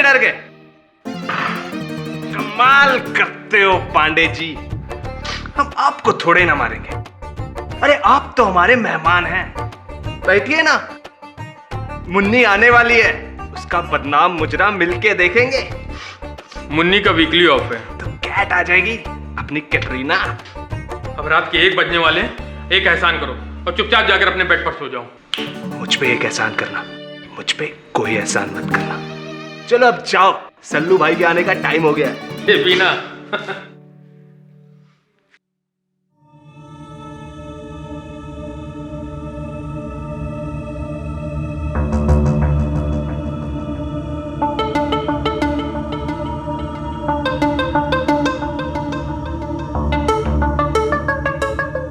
डर गए? कमाल करते हो पांडे जी, हम आपको थोड़े ना मारेंगे। अरे आप तो हमारे मेहमान हैं। बैठिए ना, मुन्नी आने वाली है, उसका बदनाम मुजरा मिलके देखेंगे। मुन्नी का वीकली ऑफ है। तो कैट आ जाएगी अपनी कैटरीना। अब रात के 1 बजने वाले हैं। एक एहसान करो और चुपचाप जाकर अपने बेड पर सो जाओ। मुझ पे एक एहसान करना, मुझ पे कोई एहसान मत करना। चलो अब जाओ, सल्लू भाई के आने का टाइम हो गया है। ये पीना।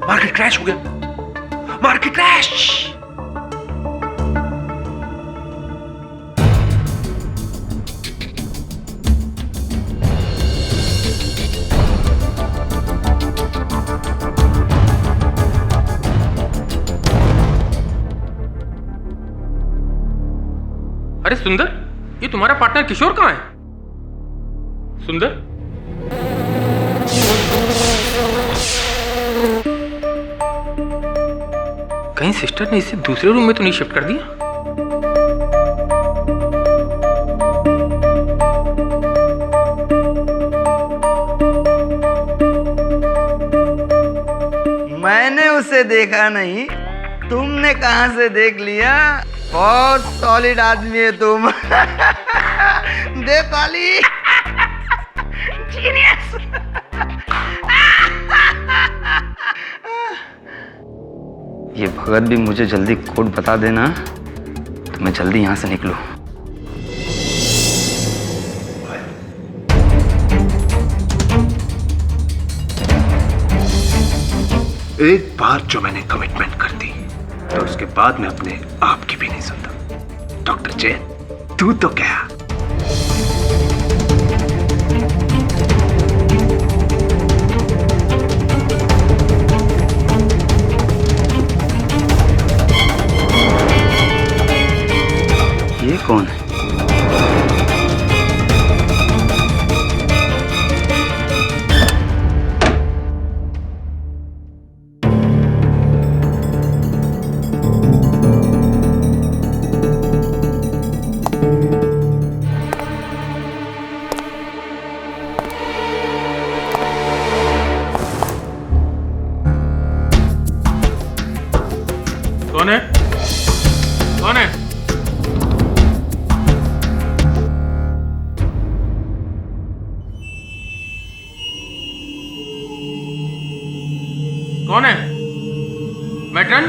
मार्केट क्रैश हो गया, मार्केट क्रैश। अरे सुंदर, ये तुम्हारा पार्टनर किशोर कहाँ है? सुंदर, कहीं सिस्टर ने इसे दूसरे रूम में तो नहीं शिफ्ट कर दिया? मैंने उसे देखा नहीं, तुमने कहां से देख लिया? बहुत सॉलिड आदमी है तुम। दे ताली। जीनियस। ये भगत भी मुझे जल्दी कोड बता देना तो मैं जल्दी यहां से निकलूं। एक बार जो मैंने कमिटमेंट कर दी तो उसके बाद मैं अपने आप की भी नहीं सुनता। डॉक्टर जैन, तू तो क्या? ये कौन है? कौन है? कौन है? कौन है? मैट्रन?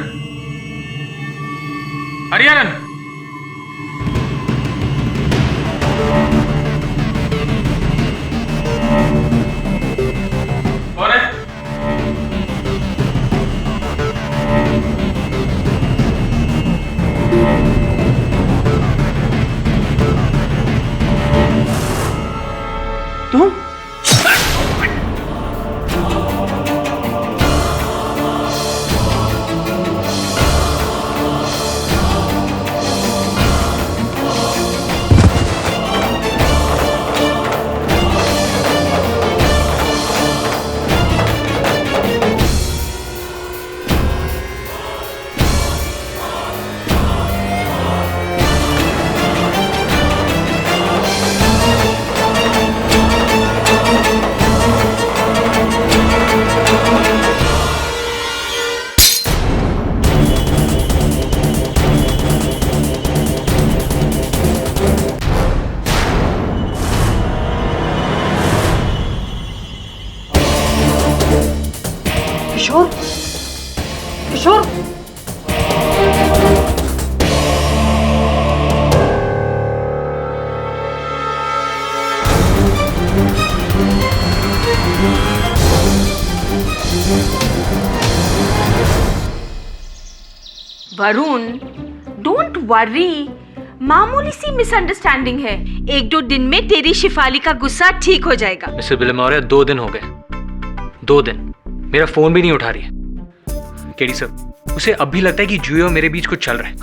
हरियाणन? कौन है? तुम? किशोर, किशोर, वरुण, डोंट वरी, मामूली सी मिसअंडरस्टैंडिंग है। 1-2 दिन में तेरी शिफाली का गुस्सा ठीक हो जाएगा। मिस्टर बिलमौर्य, 2 दिन हो गए, 2 दिन मेरा फोन भी नहीं उठा रही है। केडी सर, उसे अब भी लगता है कि जूही और मेरे बीच कुछ चल रहा है।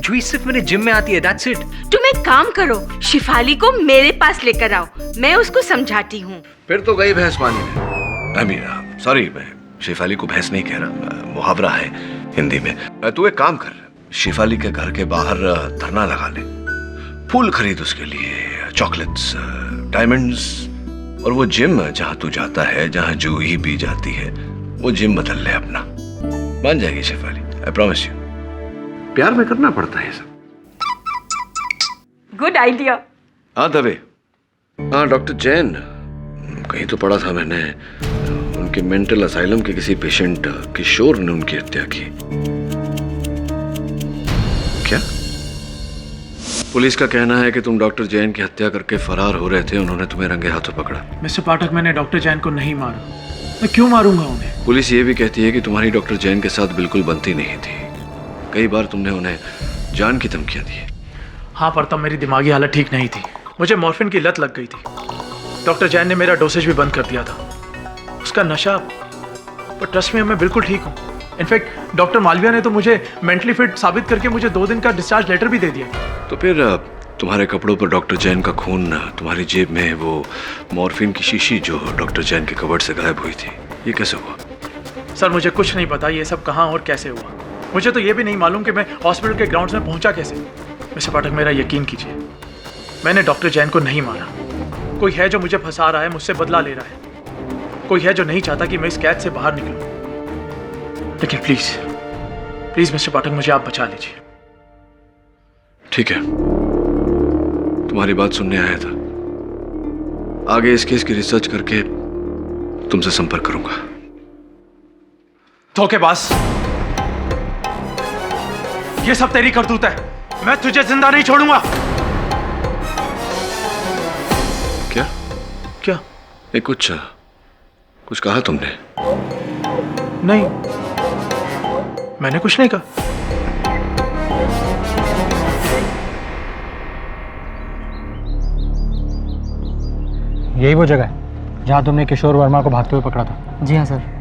जुई सिर्फ मेरे जिम में आती है, दैट्स इट। तुम एक काम करो, शिफाली को मेरे पास लेकर आओ, मैं उसको समझाती हूँ। फिर तो गई भैंस पानी में। अमीरा सॉरी, मैं शेफाली को भैंस नहीं कह रहा, मुहावरा है हिंदी में। तू एक काम कर, शेफाली के घर के बाहर धरना लगा ले, फूल खरीद उसके लिए, चॉकलेट्स, डायमंड्स, और वो जिम जहाँ तू जाता है, जहाँ जूही भी जाती है, वो जिम बदल ले अपना। बन जाएगी शेफाली, आई प्रॉमिस यू। प्यार में करना पड़ता है सब। Good idea. हाँ दबे। हाँ डॉक्टर जैन, कहीं तो पढ़ा था मैंने, उनके मेंटल असाइलम के किसी पेशेंट किशोर ने उनकी हत्या की। क्या? पुलिस का कहना है कि तुम डॉक्टर जैन की हत्या करके फरार हो रहे थे, उन्होंने तुम्हें रंगे हाथों पकड़ा। मिस्टर पाठक, मैंने डॉक्टर जैन को नहीं मारा। मैं क्यों मारूंगा उन्हें? पुलिस ये भी कहती है कि तुम्हारी डॉक्टर जैन के साथ बिल्कुल बनती नहीं थी, कई बार तुमने उन्हें जान की धमकियां दी। हाँ, पर तब मेरी दिमागी हालत ठीक नहीं थी, मुझे मॉर्फिन की लत लग गई थी। डॉक्टर जैन ने मेरा डोसेज भी बंद कर दिया था, उसका नशा। पर ट्रस्ट में मैं बिल्कुल ठीक हूँ। इनफैक्ट डॉक्टर मालविया ने तो मुझे मेंटली फिट साबित करके मुझे 2 दिन का डिस्चार्ज लेटर भी दे दिया। तो फिर तुम्हारे कपड़ों पर डॉक्टर जैन का खून, तुम्हारी जेब में वो मॉर्फिन की शीशी जो डॉक्टर जैन के कबर्ड से गायब हुई थी, ये कैसे हुआ? सर, मुझे कुछ नहीं पता ये सब कहाँ और कैसे हुआ। मुझे तो ये भी नहीं मालूम कि मैं हॉस्पिटल के ग्राउंड्स में पहुंचा कैसे। मिस्टर पाठक, मेरा यकीन कीजिए, मैंने डॉक्टर जैन को नहीं मारा। कोई है जो मुझे फंसा रहा है, मुझसे बदला ले रहा है। कोई है जो नहीं चाहता कि मैं इस कैद से बाहर निकलूं। लेकिन प्लीज प्लीज मिस्टर पाठक, मुझे आप बचा लीजिए। ठीक है, तुम्हारी बात सुनने आया था। आगे इस केस की रिसर्च करके तुमसे संपर्क करूंगा। धोखेबाज, ये सब तेरी करतूत है। मैं तुझे जिंदा नहीं छोड़ूंगा। क्या? क्या? ये कुछ कहा तुमने? नहीं, मैंने कुछ नहीं कहा। यही वो जगह है जहाँ तुमने किशोर वर्मा को भागते हुए पकड़ा था? जी हाँ सर।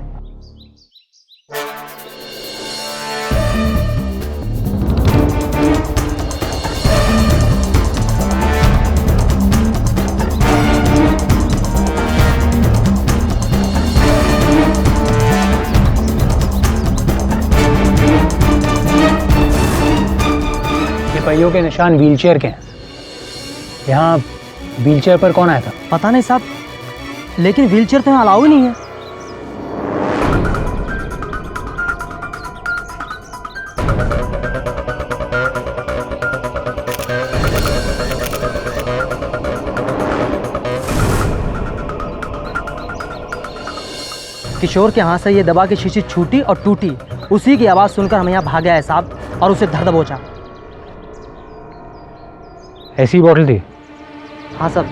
पहियों के निशान व्हीलचेयर के हैं। यहाँ व्हीलचेयर पर कौन आया था? पता नहीं साहब, लेकिन व्हीलचेयर तो यहाँ अलाउ ही नहीं है। किशोर के हाथ से ये दबा की शीशी छूटी और टूटी, उसी की आवाज़ सुनकर हम यहाँ भागे आए साहब और उसे धर दबोचा। ऐसी बोतल थी? हाँ सर।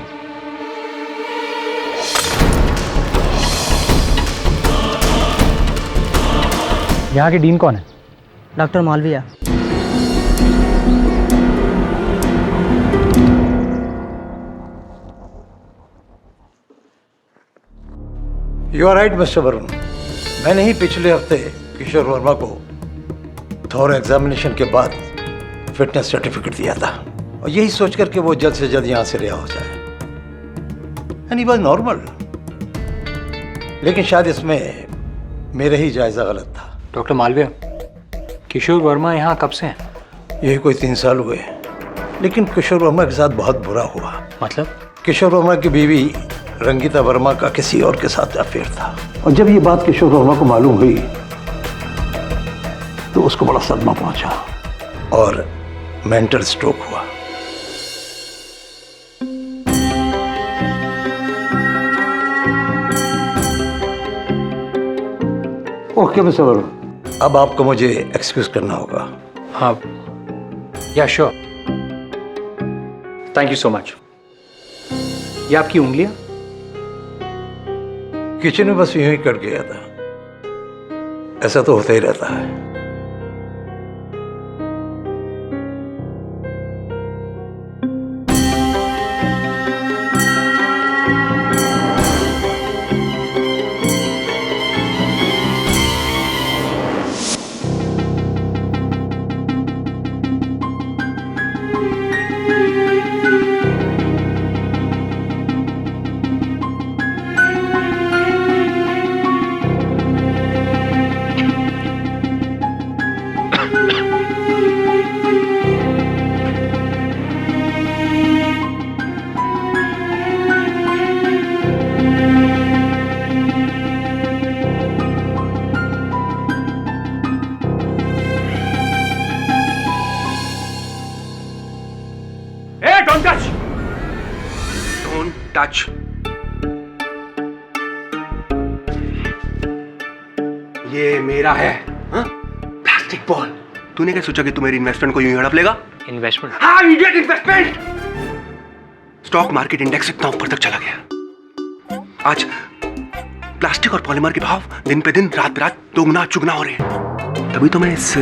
यहाँ की डीन कौन है? Doctor Malviya. You are right mister Varun, मैंने ही पिछले हफ्ते किशोर वर्मा को थोर एग्जामिनेशन के बाद फिटनेस सर्टिफिकेट दिया था, और यही सोच कर के वो जल्द से जल्द यहाँ से रिहा हो जाए। एंड ही वाज नॉर्मल, लेकिन शायद इसमें मेरा ही जायजा गलत था। डॉक्टर मालविया, किशोर वर्मा यहाँ कब से हैं? यही कोई 3 साल हुए, लेकिन किशोर वर्मा के साथ बहुत बुरा हुआ। मतलब? किशोर वर्मा की बीवी रंगीता वर्मा का किसी और के साथ अफेयर था, और जब ये बात किशोर वर्मा को मालूम हुई तो उसको बड़ा सदमा पहुंचा और मेंटल स्ट्रोक हुआ। ओके मिस्टर वरुण, अब आपको मुझे एक्सक्यूज करना होगा। हाँ, या sure. Thank you so much. ये आपकी उंगलियां? किचन में बस यूं ही कट गया था, ऐसा तो होता ही रहता है। Don't touch. ये मेरा है। हाँ? Plastic ball. तूने क्या सोचा कि तू मेरी इन्वेस्टमेंट को यूं ही हड़प लेगा? इन्वेस्टमेंट? हाँ, idiot, investment. Stock market index इतना ऊपर तक चला गया। आज प्लास्टिक और पॉलीमर के भाव दिन पे दिन, रात पे रात दोगुना चुगना हो रहे हैं। तभी तो मैं इस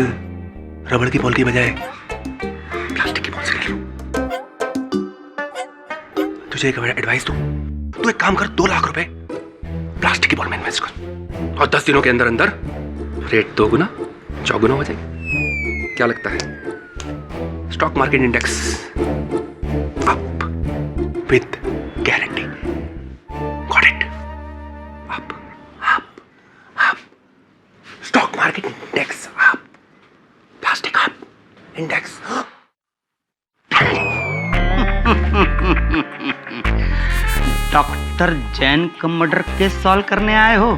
रबड़ की बॉल की बजाय प्लास्टिक की बॉल से खेलूं। तुझे एक एडवाइस दूं, तू एक काम कर, 2 लाख रुपए प्लास्टिक की बॉल में इन्वेस्ट कर और 10 दिनों के अंदर अंदर रेट 2 गुना 4 गुना हो जाएगी। क्या लगता है? Stock market index up with guarantee. Got it? Up up up. Stock market index up, plastic up, index. Doctor Jain का मर्डर केस सॉल्व करने आए हो?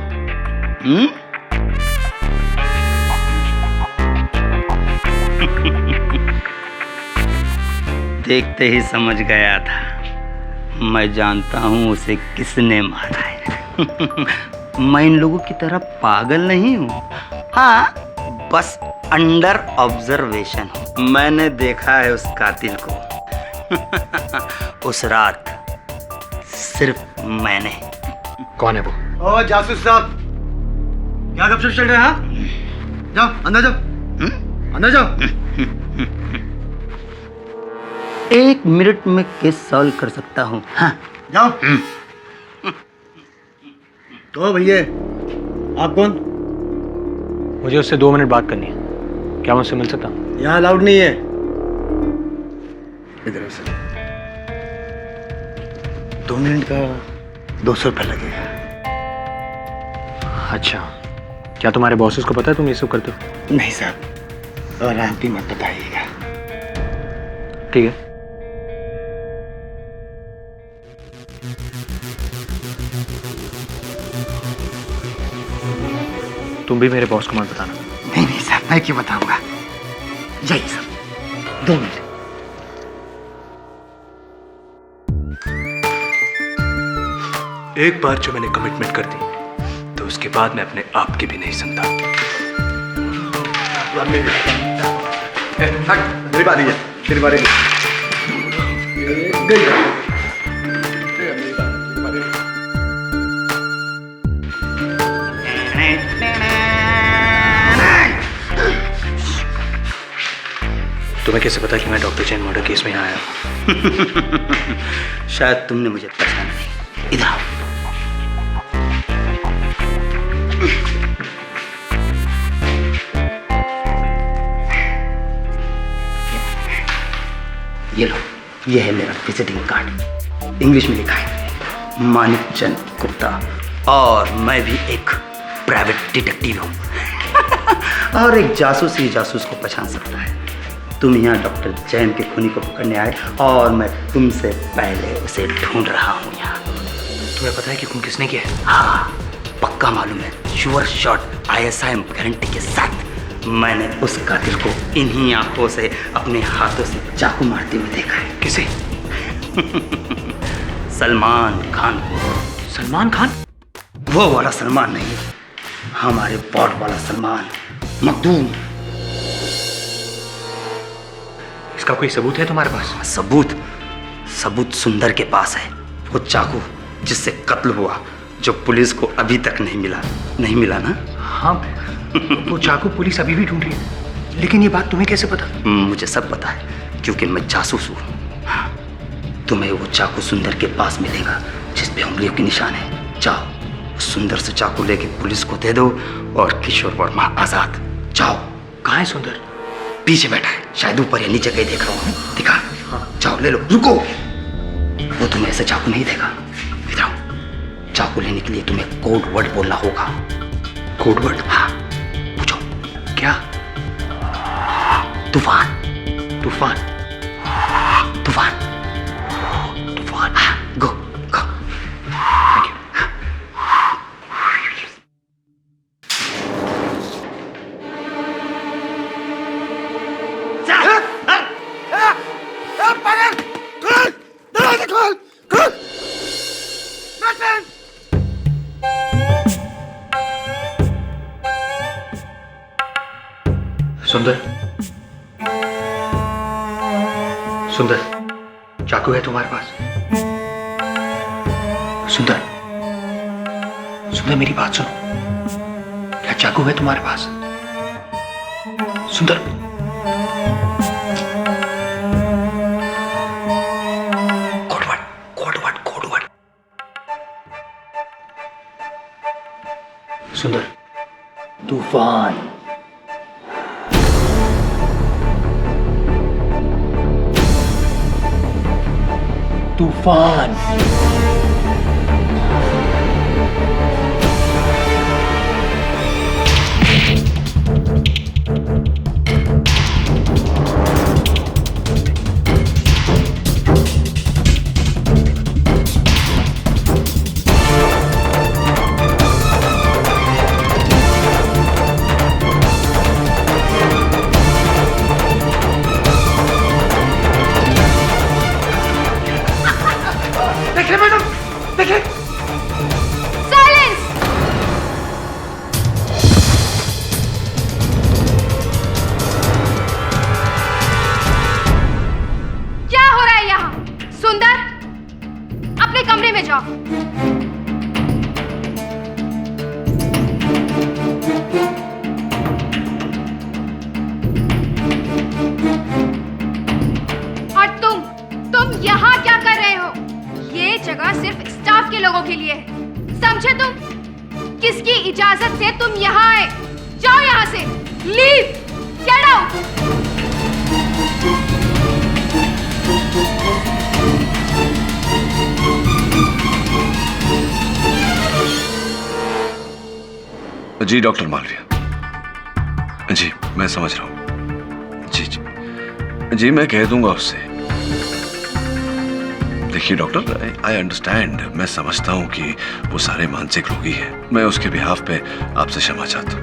देखते ही समझ गया था। मैं जानता हूं उसे किसने मारा है। मैं इन लोगों की तरह पागल नहीं हूं। हाँ, बस अंडर ऑब्जर्वेशन हूं। मैंने देखा है उस कातिल को। उस रात सिर्फ मैंने। कौन है वो? ओ जासूस साहब, क्या गपशप चल रहा है? जाओ अंदर जाओ, अंदर जाओ। 1 मिनट में केस सॉल्व कर सकता हूँ। हाँ जाओ। तो भैया आप कौन? मुझे उससे 2 मिनट बात करनी है। क्या मैं उससे मिल सकता हूँ? यहाँ अलाउड नहीं है। इधर से 2 मिनट का 200 रुपये लगेगा। अच्छा, क्या तुम्हारे बॉसेस को पता है तुम ये सब करते हो? नहीं साहब, और आप भी मत बताइएगा। ठीक है। तुम भी मेरे बॉस को मत बताना। नहीं नहीं साहब, मैं क्यों बताऊंगा। जाइए साहब, 2 मिनट। एक बार जो मैंने कमिटमेंट कर दी तो उसके बाद मैं अपने आप की भी नहीं सुनता। मेरी बारी है, तेरी बारी है। तुम्हें कैसे पता कि मैं डॉक्टर जैन मर्डर केस में आया? शायद तुमने मुझे पहचाना नहीं। इधर आओ। ये लो, ये है मेरा विजिटिंग कार्ड। इंग्लिश में लिखा है मानिक चंद गुप्ता, और मैं भी एक प्राइवेट डिटेक्टिव हूँ। और एक जासूस ही जासूस को पहचान सकता है। तुम यहाँ डॉक्टर जैन के खूनी को पकड़ने आए और मैं तुमसे पहले उसे ढूंढ रहा हूँ यहाँ। तुम्हें पता है कि खून किसने किया है? हाँ, पक्का मालूम है। श्योर शॉट, ISIM गारंटी के साथ। मैंने उस कातिल को इन्हीं आंखों से अपने हाथों से चाकू मारते हुए देखा है। किसे? सलमान खान को। सलमान खान? वो वाला सलमान नहीं, हमारे बॉट वाला सलमान, मखदूम। इसका कोई सबूत है तुम्हारे पास? सबूत सुंदर के पास है। वो चाकू जिससे कत्ल हुआ, जो पुलिस को अभी तक नहीं मिला ना? हाँ, वो चाकू पुलिस अभी भी ढूंढ रही है। लेकिन ये बात तुम्हें कैसे पता? मुझे सब पता है, क्योंकि मैं जासूस हूँ। हाँ, तुम्हें वो चाकू सुंदर के पास मिलेगा जिस पे उंगलियों के निशान है। जाओ, सुंदर से चाकू लेके पुलिस को दे दो और किशोर वर्मा आजाद। जाओ। कहाँ है सुंदर? पीछे बैठा है, शायद ऊपर या नीचे कहीं देख रहा हूँ। दिखा। हाँ। जाओ ले लो। रुको, वो तुम्हें ऐसे चाकू नहीं देगा। इधर आओ। चाकू लेने के लिए तुम्हें कोड वर्ड बोलना होगा। Code word? हाँ, पूछो। क्या? तूफान। तूफान? तूफान। तूफान? हाँ, गो। Thank you. सुंदर, सुंदर, चाकू है तुम्हारे पास? सुंदर, सुंदर मेरी बात सुनो, क्या चाकू है तुम्हारे पास? सुंदर, कोड वर्ड। सुंदर, तूफान। तूफान। देखिए मैडम, देखिए। साइलेंस! क्या हो रहा है यहाँ? सुंदर, अपने कमरे में जाओ। और तुम यहाँ क्या कर रहे हो? ये जगह सिर्फ स्टाफ के लोगों के लिए है, समझे तुम? किसकी इजाजत से तुम यहाँ आए? जाओ यहाँ से, लीव, गेट आउट। जी डॉक्टर मालविया, जी मैं समझ रहा हूँ। जी मैं कह दूंगा उससे। देखिए डॉक्टर, आई अंडरस्टैंड, मैं समझता हूँ कि वो सारे मानसिक रोगी हैं। मैं उसके बिहाफ पे आपसे क्षमा चाहता हूँ।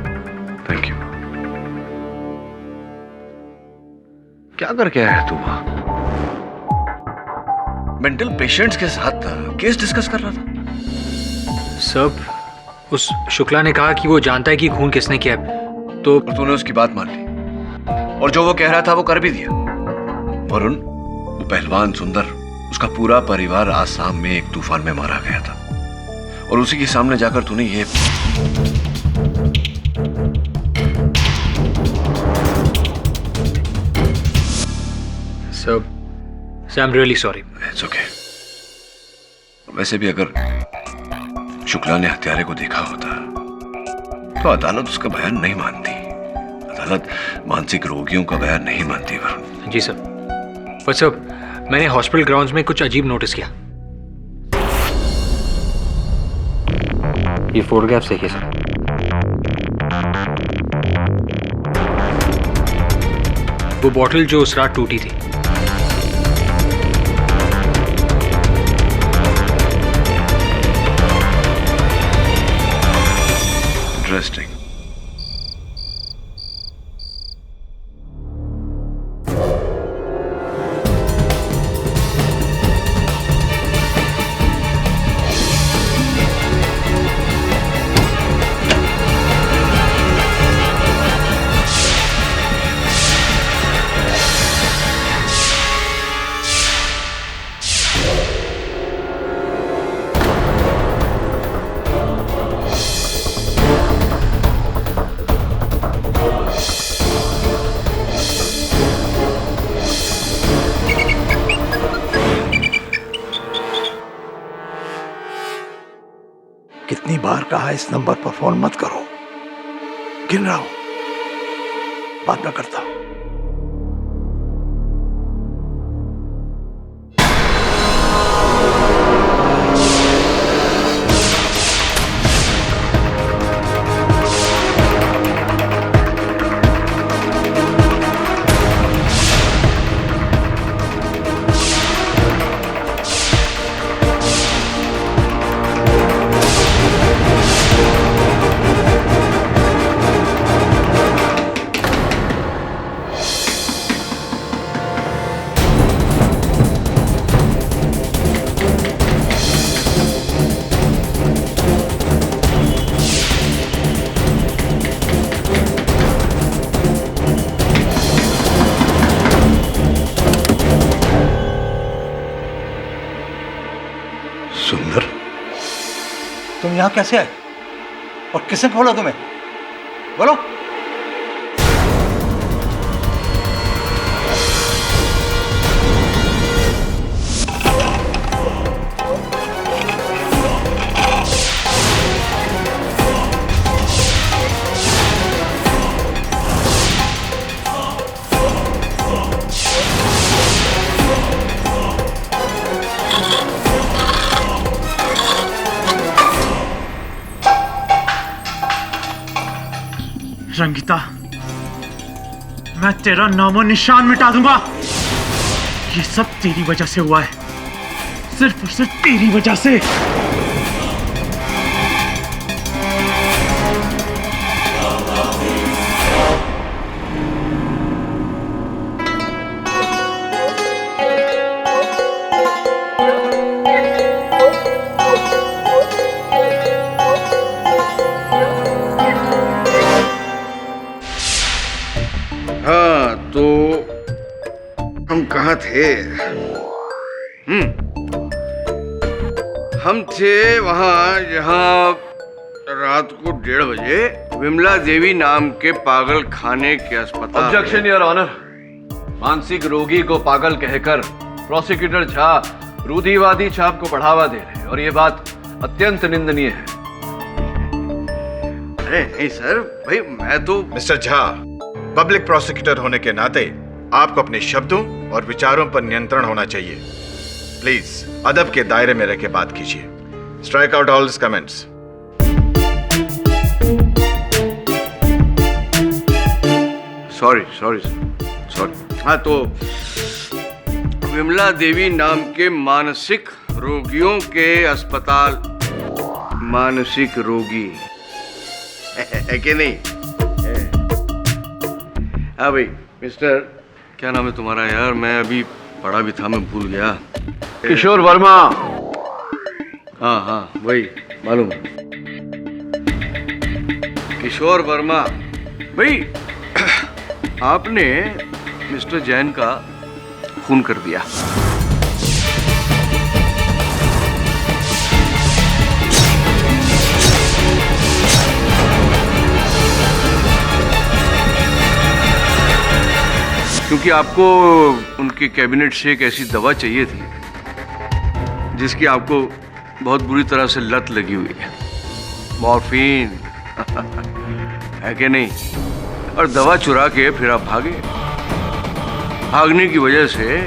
Thank you. क्या करके आया तू वहां? मेंटल पेशेंट्स के साथ केस डिस्कस कर रहा था? सब उस शुक्ला ने कहा कि वो जानता है कि खून किसने किया है, तो तूने उसकी बात मान ली और जो वो कह रहा था वो कर भी दिया। वरुण, वो पहलवान सुंदर, उसका पूरा परिवार आसाम में एक तूफान में मारा गया था और उसी के सामने जाकर तूने ये सब I am really sorry. It's okay. वैसे भी अगर शुक्ला ने हत्यारे को देखा होता तो अदालत उसका बयान नहीं मानती। अदालत मानसिक रोगियों का बयान नहीं मानती। वरुण जी सर, पर सर मैंने हॉस्पिटल ग्राउंड्स में कुछ अजीब नोटिस किया। ये फोटोग्राफ देखिए सर। वो बॉटल जो उस रात टूटी थी, इंटरेस्टिंग। कितनी बार कहा इस नंबर पर फोन मत करो, गिन रहा हूं, बाद में करता हूं। सुंदर, तुम यहाँ कैसे आए और किसने खोला तुम्हें? बोलो। रंगीता, मैं तेरा नामो निशान मिटा दूंगा। ये सब तेरी वजह से हुआ है, सिर्फ और सिर्फ तेरी वजह से। तो हम कहाँ थे? हम थे वहां जहां रात को 1:30 बजे विमला देवी नाम के पागल खाने के अस्पताल। Objection your honour. मानसिक रोगी को पागल कहकर प्रोसिक्यूटर झा रूढ़िवादी छाप को बढ़ावा दे रहे हैं और ये बात अत्यंत निंदनीय है। अरे नहीं सर, भाई मैं तो। मिस्टर झा, पब्लिक प्रोसिक्यूटर होने के नाते आपको अपने शब्दों और विचारों पर नियंत्रण होना चाहिए। प्लीज अदब के दायरे में रहकर बात कीजिए। Strike out all comments. Sorry sorry sorry. हाँ, तो विमला देवी नाम के मानसिक रोगियों के अस्पताल। मानसिक रोगी है कि नहीं? हाँ भाई, मिस्टर क्या नाम है तुम्हारा यार? मैं अभी पढ़ा भी था, मैं भूल गया। किशोर वर्मा। हाँ हाँ वही, मालूम। किशोर वर्मा भाई, आपने मिस्टर जैन का खून कर दिया। क्योंकि आपको उनके कैबिनेट से एक ऐसी दवा चाहिए थी जिसकी आपको बहुत बुरी तरह से लत लगी हुई है, मॉर्फिन है कि नहीं? और दवा चुरा के फिर आप भागे। भागने की वजह से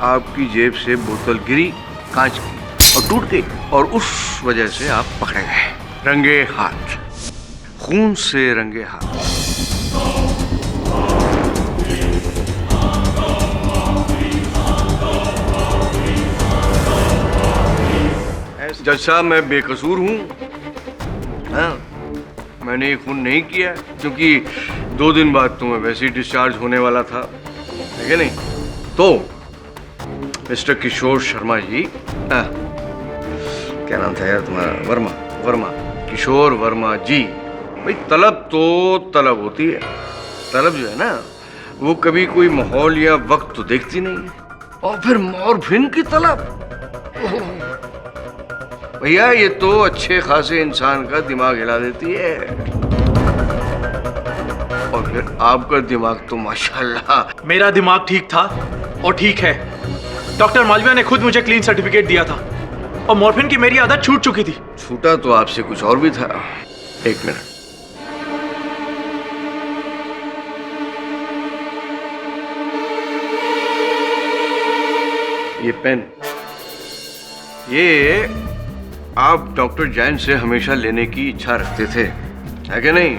आपकी जेब से बोतल गिरी कांच की और टूट गई, और उस वजह से आप पकड़े गए रंगे हाथ, खून से रंगे हाथ। जज साहब, मैं बेकसूर हूँ। हाँ, मैंने ये खून नहीं किया क्योंकि 2 दिन बाद तो मैं वैसे ही डिस्चार्ज होने वाला था, है कि नहीं? तो मिस्टर किशोर शर्मा जी, क्या नाम था यार तुम्हारा? वर्मा। वर्मा, किशोर वर्मा जी। भाई तलब तो तलब होती है। तलब जो है ना, वो कभी कोई माहौल या वक्त तो देखती नहीं है। और फिर मॉर्फिन की तलब, भैया ये तो अच्छे खासे इंसान का दिमाग हिला देती है। और फिर आपका दिमाग तो माशाल्लाह। मेरा दिमाग ठीक था और ठीक है। डॉक्टर मालविया ने खुद मुझे क्लीन सर्टिफिकेट दिया था और मॉर्फिन की मेरी आदत छूट चुकी थी। छूटा तो आपसे कुछ और भी था। एक मिनट, ये पेन, ये आप डॉक्टर जैन से हमेशा लेने की इच्छा रखते थे, है कि नहीं?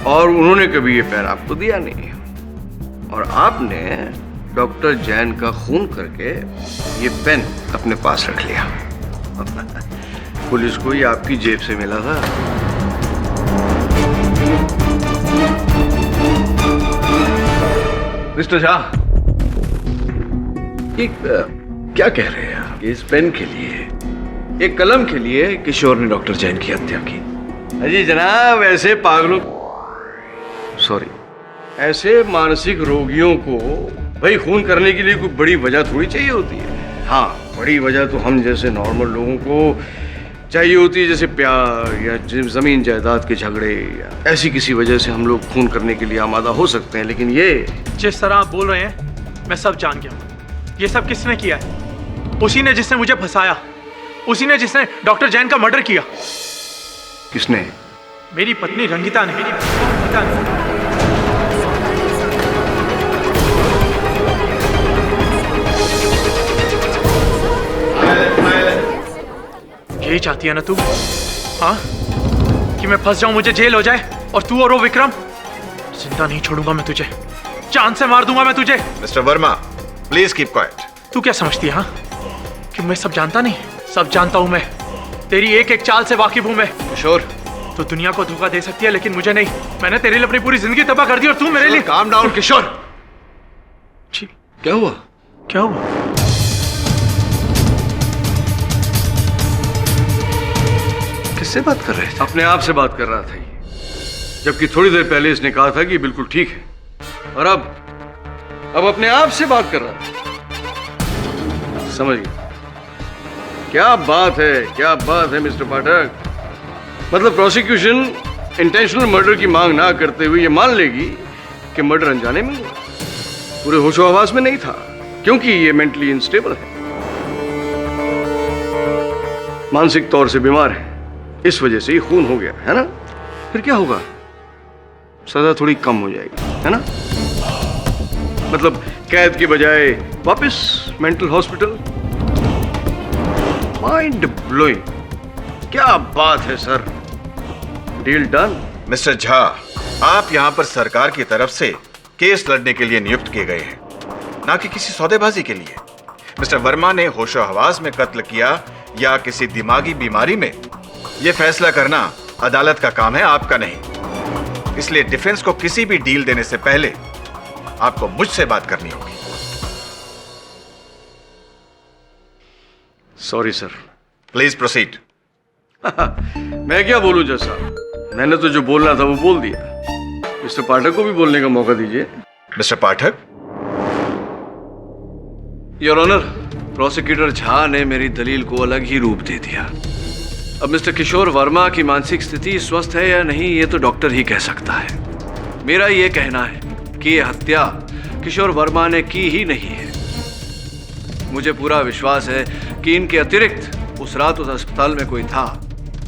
और उन्होंने कभी ये पेन आपको दिया नहीं, और आपने डॉक्टर जैन का खून करके ये पेन अपने पास रख लिया। पुलिस को ये आपकी जेब से मिला था। मिस्टर झा, क्या कह रहे हैं आप? इस पेन के लिए, एक कलम के लिए किशोर ने डॉक्टर जैन की हत्या की? अजी जनाब, ऐसे पागलों, सॉरी, ऐसे मानसिक रोगियों को भाई खून करने के लिए कोई बड़ी वजह थोड़ी चाहिए होती है। हाँ, बड़ी वजह तो हम जैसे नॉर्मल लोगों को चाहिए होती है, जैसे प्यार या जमीन जायदाद के झगड़े या ऐसी किसी वजह से हम लोग खून करने के लिए आमादा हो सकते हैं, लेकिन ये जिस तरह आप बोल रहे हैं मैं सब जान गया हूँ। ये सब किसने किया है? उसी ने जिसने मुझे फंसाया, उसी ने जिसने डॉक्टर जैन का मर्डर किया। किसने? मेरी पत्नी रंगिता ने। यही चाहती है ना तू? हाँ, कि मैं फंस जाऊं, मुझे जेल हो जाए, और तू और वो विक्रम? जिंदा नहीं छोड़ूंगा मैं तुझे, जान से मार दूंगा मैं तुझे। Mister Verma, please keep quiet. तू क्या समझती है हाँ, कि मैं सब जानता नहीं? सब जानता हूं मैं, तेरी एक एक चाल से वाकिफ हूं मैं। किशोर, तो दुनिया को धोखा दे सकती है लेकिन मुझे नहीं। मैंने तेरे लिए अपनी पूरी जिंदगी तबाह कर दी और तू मेरे लिए। काम डाउन किशोर। क्या हुआ? क्या हुआ? किससे बात कर रहे थे? अपने आप से बात कर रहा था ये, जबकि थोड़ी देर पहले इसने कहा था कि बिल्कुल ठीक है, और अब अपने आप से बात कर रहा था। समझ गया? क्या बात है, क्या बात है मिस्टर पाठक। मतलब प्रोसिक्यूशन इंटेंशनल मर्डर की मांग ना करते हुए ये मान लेगी कि मर्डर अनजाने में हुआ, पूरे होशो हवास में नहीं था, क्योंकि ये मेंटली अनस्टेबल है, मानसिक तौर से बीमार है, इस वजह से ही खून हो गया है ना। फिर क्या होगा? सजा थोड़ी कम हो जाएगी, है ना। मतलब कैद की बजाय वापस मेंटल हॉस्पिटल। माइंड ब्लोइंग, क्या बात है sir. Deal done. Mister Jha, आप यहां पर सरकार की तरफ से केस लड़ने के लिए नियुक्त किए गए हैं, ना कि किसी सौदेबाजी के लिए। मिस्टर वर्मा ने होशो हवास में कत्ल किया या किसी दिमागी बीमारी में, यह फैसला करना अदालत का काम है, आपका नहीं। इसलिए डिफेंस को किसी भी डील देने से पहले आपको मुझसे बात करनी होगी। Sorry sir. Please proceed. मैं क्या बोलूं जज साहब, मैंने तो जो बोलना था वो बोल दिया। मिस्टर पाठक को भी बोलने का मौका दीजिए। Mister Pathak. Your honour, prosecutor Jha ने मेरी दलील को अलग ही रूप दे दिया। अब मिस्टर किशोर वर्मा की मानसिक स्थिति स्वस्थ है या नहीं, ये तो डॉक्टर ही कह सकता है। मेरा ये कहना है कि ये हत्या किशोर वर्मा ने की ही नहीं है। मुझे पूरा विश्वास है कि इनके अतिरिक्त उस रात उस अस्पताल में कोई था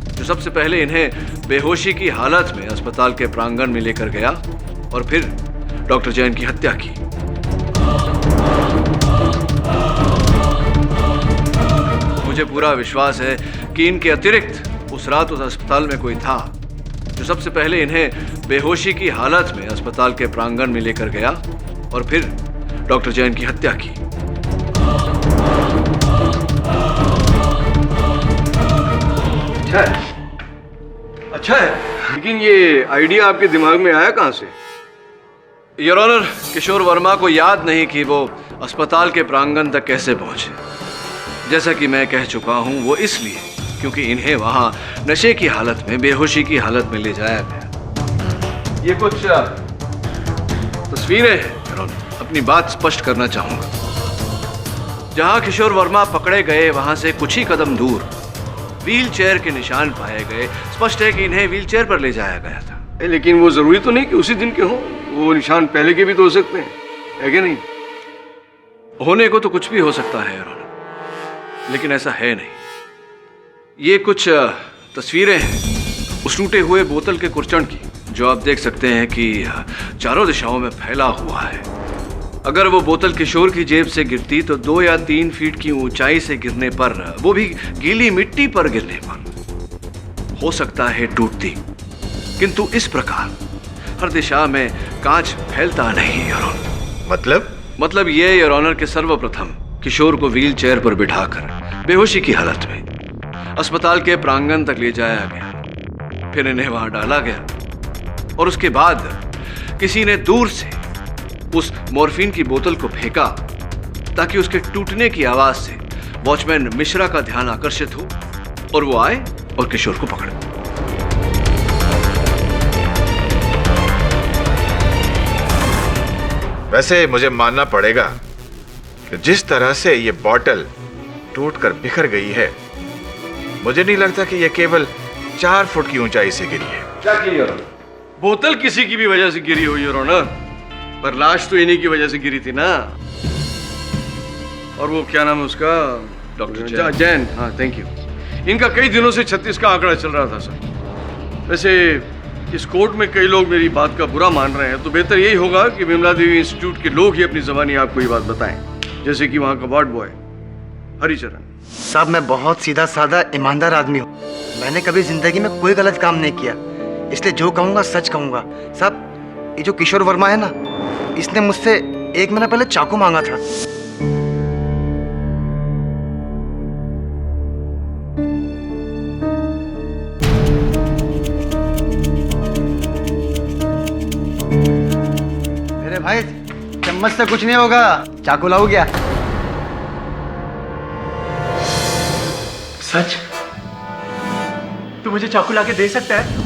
जो सबसे पहले इन्हें बेहोशी की हालत में अस्पताल के प्रांगण में लेकर गया और फिर डॉक्टर जैन की हत्या की। मुझे पूरा विश्वास है कि इनके अतिरिक्त उस रात उस अस्पताल में कोई था जो सबसे पहले इन्हें बेहोशी की हालत में अस्पताल के प्रांगण में लेकर गया और फिर डॉक्टर जैन की हत्या की। अच्छा है, लेकिन ये आइडिया आपके दिमाग में आया कहां से? योर ऑनर, किशोर वर्मा को याद नहीं कि वो अस्पताल के प्रांगण तक कैसे पहुंचे। जैसा कि मैं कह चुका हूं, वो इसलिए क्योंकि इन्हें वहां नशे की हालत में, बेहोशी की हालत में ले जाया गया। ये कुछ तस्वीरें हैं योर ऑनर, अपनी बात स्पष्ट करना चाहूंगा। जहां किशोर वर्मा पकड़े गए वहां से कुछ ही कदम दूर व्हील चेयर के निशान पाए गए। स्पष्ट है कि इन्हें व्हील चेयर पर ले जाया गया था। लेकिन वो जरूरी तो नहीं कि उसी दिन के हों, वो निशान पहले के भी तो हो सकते हैं, है कि नहीं? होने को तो कुछ भी हो सकता है योर ऑनर, लेकिन ऐसा है नहीं। ये कुछ तस्वीरें हैं उस टूटे हुए बोतल के कुर्चन की, जो आप देख सकते हैं कि चारों दिशाओं में फैला हुआ है। अगर वो बोतल किशोर की जेब से गिरती तो 2 या 3 फीट की ऊंचाई से गिरने पर, वो भी गीली मिट्टी पर गिरने पर, हो सकता है टूटती, किंतु इस प्रकार हर दिशा में कांच फैलता नहीं योर ऑनर। मतलब ये योर ऑनर के सर्वप्रथम किशोर को व्हील चेयर पर बिठाकर बेहोशी की हालत में अस्पताल के प्रांगण तक ले जाया गया, फिर इन्हें वहां डाला गया और उसके बाद किसी ने दूर से उस मॉर्फिन की बोतल को फेंका ताकि उसके टूटने की आवाज से वॉचमैन मिश्रा का ध्यान आकर्षित हो और वो आए और किशोर को पकड़े। वैसे मुझे मानना पड़ेगा कि जिस तरह से ये बॉटल टूटकर बिखर गई है, मुझे नहीं लगता कि यह केवल 4 फुट की ऊंचाई से गिरी है। क्या की योर ऑनर? बोतल किसी की भी वजह से गिरी हुई योर ऑनर, पर लाश तो इन्हीं की वजह से गिरी थी ना। और वो क्या नाम है उसका, डॉक्टर जैन। हाँ थैंक यू। इनका कई दिनों से 36 का आंकड़ा चल रहा था सर। वैसे इस कोर्ट में कई लोग मेरी बात का बुरा मान रहे हैं, तो बेहतर यही होगा कि विमला देवी इंस्टीट्यूट के लोग ही अपनी ज़बानी आपको ये बात बताएं, जैसे कि वहाँ का वार्ड बॉय हरिचरण। साहब मैं बहुत सीधा साधा ईमानदार आदमी हूँ, मैंने कभी जिंदगी में कोई गलत काम नहीं किया, इसलिए जो कहूँगा सच कहूँगा। साहब ये जो किशोर वर्मा है ना, इसने मुझसे 1 महीना पहले चाकू मांगा था। मेरे भाई चम्मच से कुछ नहीं होगा, चाकू लाओ क्या? सच? तू मुझे चाकू लाके दे सकता है?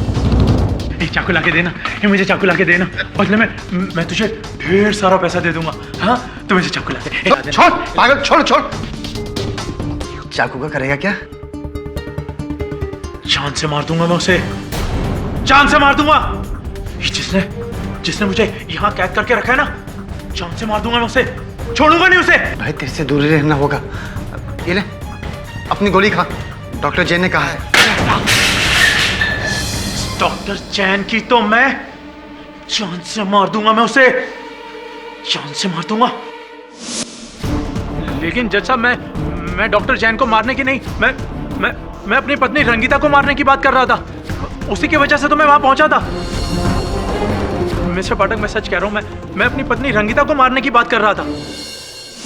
चाकू लाके देना, ये मुझे चाकू लाके देना, बदले में मैं तुझे ढेर सारा पैसा दे दूंगा। हाँ तो मुझे चाकू लाके छोड़ पागल, छोड़ छोड़। चाकू का करेगा क्या? जान से मार दूंगा मैं उसे, जान से मार दूंगा। जिसने मुझे यहाँ कैद करके रखा है ना, जान से मार दूंगा मैं उसे, छोड़ूंगा नहीं उसे। भाई तेरे से दूर ही रहना होगा। ये ले अपनी गोली खा, डॉक्टर जैन ने कहा है। डॉक्टर जैन की तो मैं जान से मार दूंगा मैं उसे, जान से मार दूंगा। लेकिन जज साहब मैं डॉक्टर जैन को मारने की नहीं, मैं अपनी पत्नी रंगीता को मारने की बात कर रहा था, उसी की वजह से तो मैं वहां पहुंचा था। मिस्टर पाठक मैं सच कह रहा हूं, मैं अपनी पत्नी रंगीता को मारने की बात कर रहा था।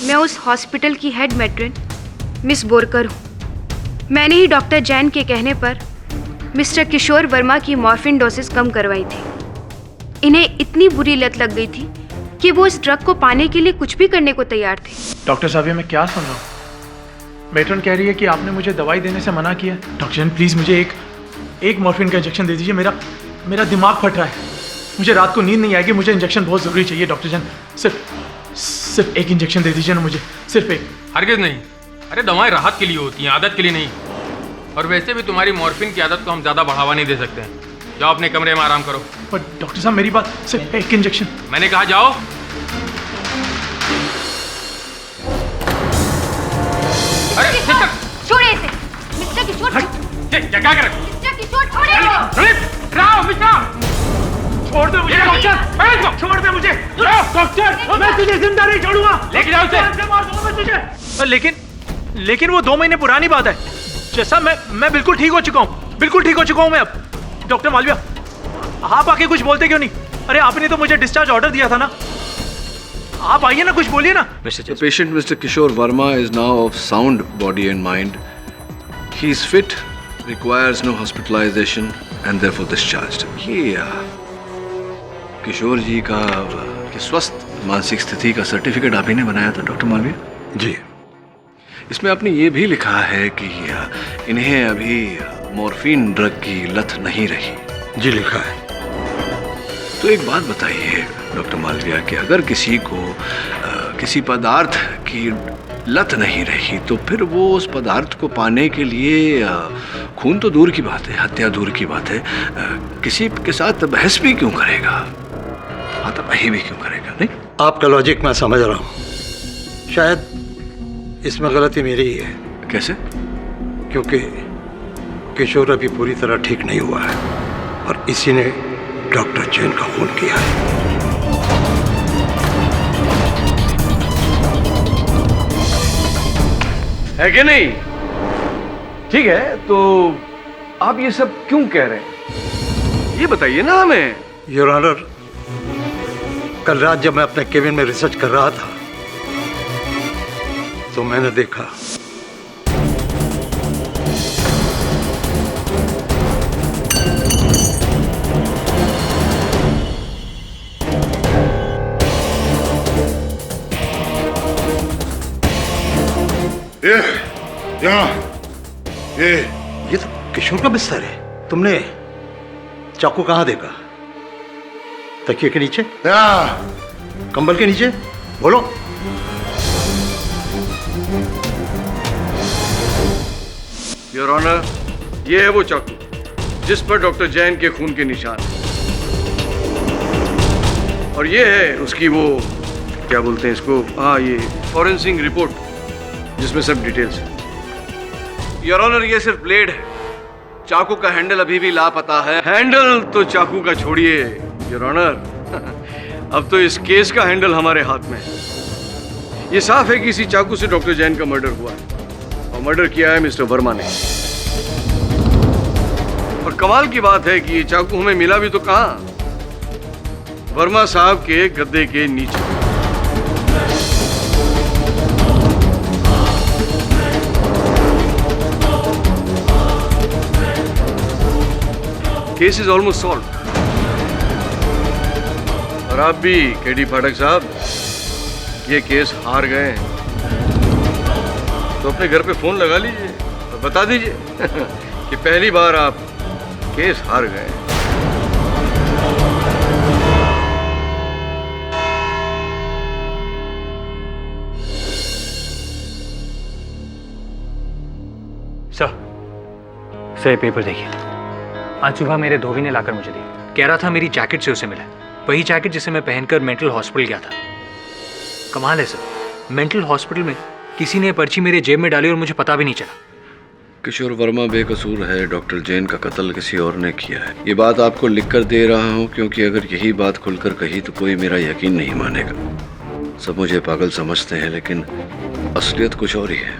मैं उस हॉस्पिटल की हेड मैट्रन मिस बोरकर हूँ। मैंने ही डॉक्टर जैन के कहने पर मिस्टर किशोर वर्मा की मॉर्फिन डोसेस कम करवाई थी। इन्हें इतनी बुरी लत लग गई थी कि वो इस ड्रग को पाने के लिए कुछ भी करने को तैयार थे। डॉक्टर साहब ये मैं क्या सुन रहा हूँ? मैट्रन कह रही है कि आपने मुझे दवाई देने से मना किया। डॉक्टर जैन प्लीज़ मुझे एक मॉर्फिन का इंजेक्शन दे दीजिए, मेरा दिमाग फट रहा है, मुझे रात को नींद नहीं आएगी, मुझे इंजेक्शन बहुत ज़रूरी चाहिए। डॉक्टर जैन सिर्फ एक इंजेक्शन दे दीजिए ना मुझे, सिर्फ एक। हरगिज़ नहीं, अरे दवाएं राहत के लिए होती हैं, आदत के लिए नहीं। और वैसे भी तुम्हारी मॉर्फिन की आदत को हम ज़्यादा बढ़ावा नहीं दे सकते हैं। जाओ अपने कमरे में आराम करो। पर डॉक्टर साहब मेरी बात, सिर्फ एक इंजेक्शन। मैंने कहा जाओ। अरे सिस्टर छोड़िए इसे। मिस्टर किशोर, क्या कर रहे हो? मिस्टर किशोर छोड़िए इसे। राव मिस्टर, छोड़ दो मुझे डॉक्टर, छोड़ दे मुझे डॉक्टर, मैं तुझे जिंदा नहीं छोड़ूंगा। लेके जाओ उसे। मार दूंगा मैं तुझे। लेकिन वो 2 महीने पुरानी बात है। जैसा मैं बिल्कुल ठीक हो चुका हूँ, बिल्कुल ठीक हो चुका हूँ मैं अब। डॉक्टर मालविया आप आके कुछ बोलते क्यों नहीं? अरे आपने तो मुझे डिस्चार्ज ऑर्डर दिया था ना, आप आइए ना, कुछ बोलिए ना। The patient, Mr. Kishore Verma, is now of sound body and mind. He is fit, requires no hospitalization, and therefore discharged. ये किशोर जी का स्वस्थ मानसिक स्थिति का सर्टिफिकेट आप ही ने बनाया था डॉक्टर मालविया? जी। इसमें आपने ये भी लिखा है कि इन्हें अभी मॉर्फिन ड्रग की लत नहीं रही। जी लिखा है। तो एक बात बताइए डॉक्टर मालविया कि अगर किसी को किसी पदार्थ की लत नहीं रही, तो फिर वो उस पदार्थ को पाने के लिए खून तो दूर की बात है, हत्या दूर की बात है, किसी के साथ बहस भी क्यों करेगा, हाथापाई भी क्यों करेगा? नहीं, आपका लॉजिक मैं समझ रहा हूँ, शायद इसमें गलती मेरी ही है। कैसे? क्योंकि किशोर अभी पूरी तरह ठीक नहीं हुआ है और इसी ने डॉक्टर जैन का खून किया है कि नहीं? ठीक है, तो आप ये सब क्यों कह रहे हैं, ये बताइए ना हमें। योर ऑनर, कल रात जब मैं अपने केबिन में रिसर्च कर रहा था तो मैंने देखा ये तो किशोर का बिस्तर है। तुमने चाकू कहाँ देखा? तकिए के नीचे? कंबल के नीचे? बोलो। योर ऑनर, ये है वो चाकू जिस पर डॉक्टर जैन के खून के निशान हैं। और ये है उसकी वो क्या बोलते हैं इसको, हाँ, ये फॉरेंसिक रिपोर्ट जिसमें सब डिटेल्स है। योर ऑनर, ये सिर्फ ब्लेड है, चाकू का हैंडल अभी भी लापता है। हैंडल तो चाकू का छोड़िए योर ऑनर, अब तो इस केस का हैंडल हमारे हाथ में है। ये साफ है कि इसी चाकू से डॉक्टर जैन का मर्डर हुआ है और मर्डर किया है मिस्टर वर्मा ने। और कमाल की बात है कि ये चाकू हमें मिला भी तो कहां, वर्मा साहब के गद्दे के नीचे। Case is almost solve. और आप भी केडी पाठक साहब ये केस हार गए हैं, तो अपने घर पे फोन लगा लीजिए और बता दीजिए कि पहली बार आप केस हार गए। सर ये पेपर देखिए। आज सुबह मेरे धोबी ने लाकर मुझे दी। कह रहा था मेरी जैकेट से उसे मिला, वही जैकेट जिसे मैं पहनकर मेंटल हॉस्पिटल गया था। कमाल है सर, मेंटल हॉस्पिटल में किसी ने पर्ची मेरे जेब में डाली और मुझे पता भी नहीं चला। किशोर वर्मा बेकसूर है, डॉक्टर जैन का कत्ल किसी और ने किया है। ये बात आपको लिखकर दे रहा हूँ क्योंकि अगर यही बात खुलकर कही तो कोई मेरा यकीन नहीं मानेगा। सब मुझे पागल समझते हैं लेकिन असलियत कुछ और ही है।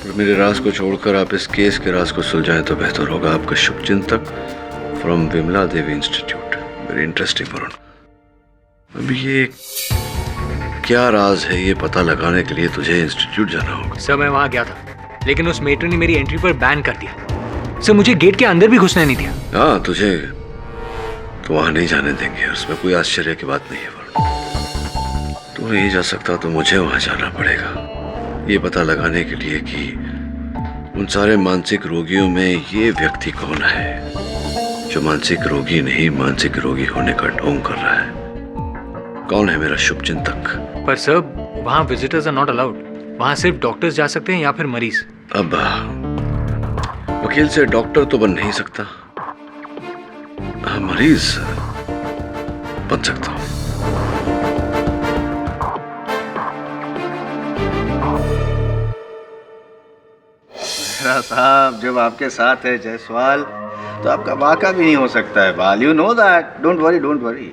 और मेरे राज को छोड़कर आप इस केस के राज को सुलझाएं तो बेहतर होगा। आपका शुभचिंतक from Vimla Devi institute. Very interesting Varun. अभी ये क्या राज है ये पता लगाने के लिए तुझे इंस्टीट्यूट जाना होगा। सर मैं वहाँ गया था लेकिन उस मेट्रो ने मेरी एंट्री पर बैन कर दिया। सर मुझे गेट के अंदर भी घुसने नहीं दिया। हाँ, तुझे तो वहां नहीं जाने देंगे, उसमें कोई आश्चर्य की बात नहीं है वरुण। तू नहीं जा सकता तो मुझे वहां जाना पड़ेगा, ये पता लगाने के लिए कि उन सारे मानसिक रोगियों में ये व्यक्ति कौन है जो मानसिक रोगी नहीं मानसिक रोगी होने का ढोंग कर रहा है। कौन है मेरा शुभचिंतक? पर सर वहाँ विजिटर्स आर नॉट अलाउड, वहाँ सिर्फ डॉक्टर्स जा सकते हैं या फिर मरीज। अब वकील से डॉक्टर तो बन नहीं सकता, मरीज बन सकता हूं। साहब जब आपके साथ है जायसवाल तो आपका वाका भी नहीं हो सकता है बाल। You know that. Don't worry don't worry.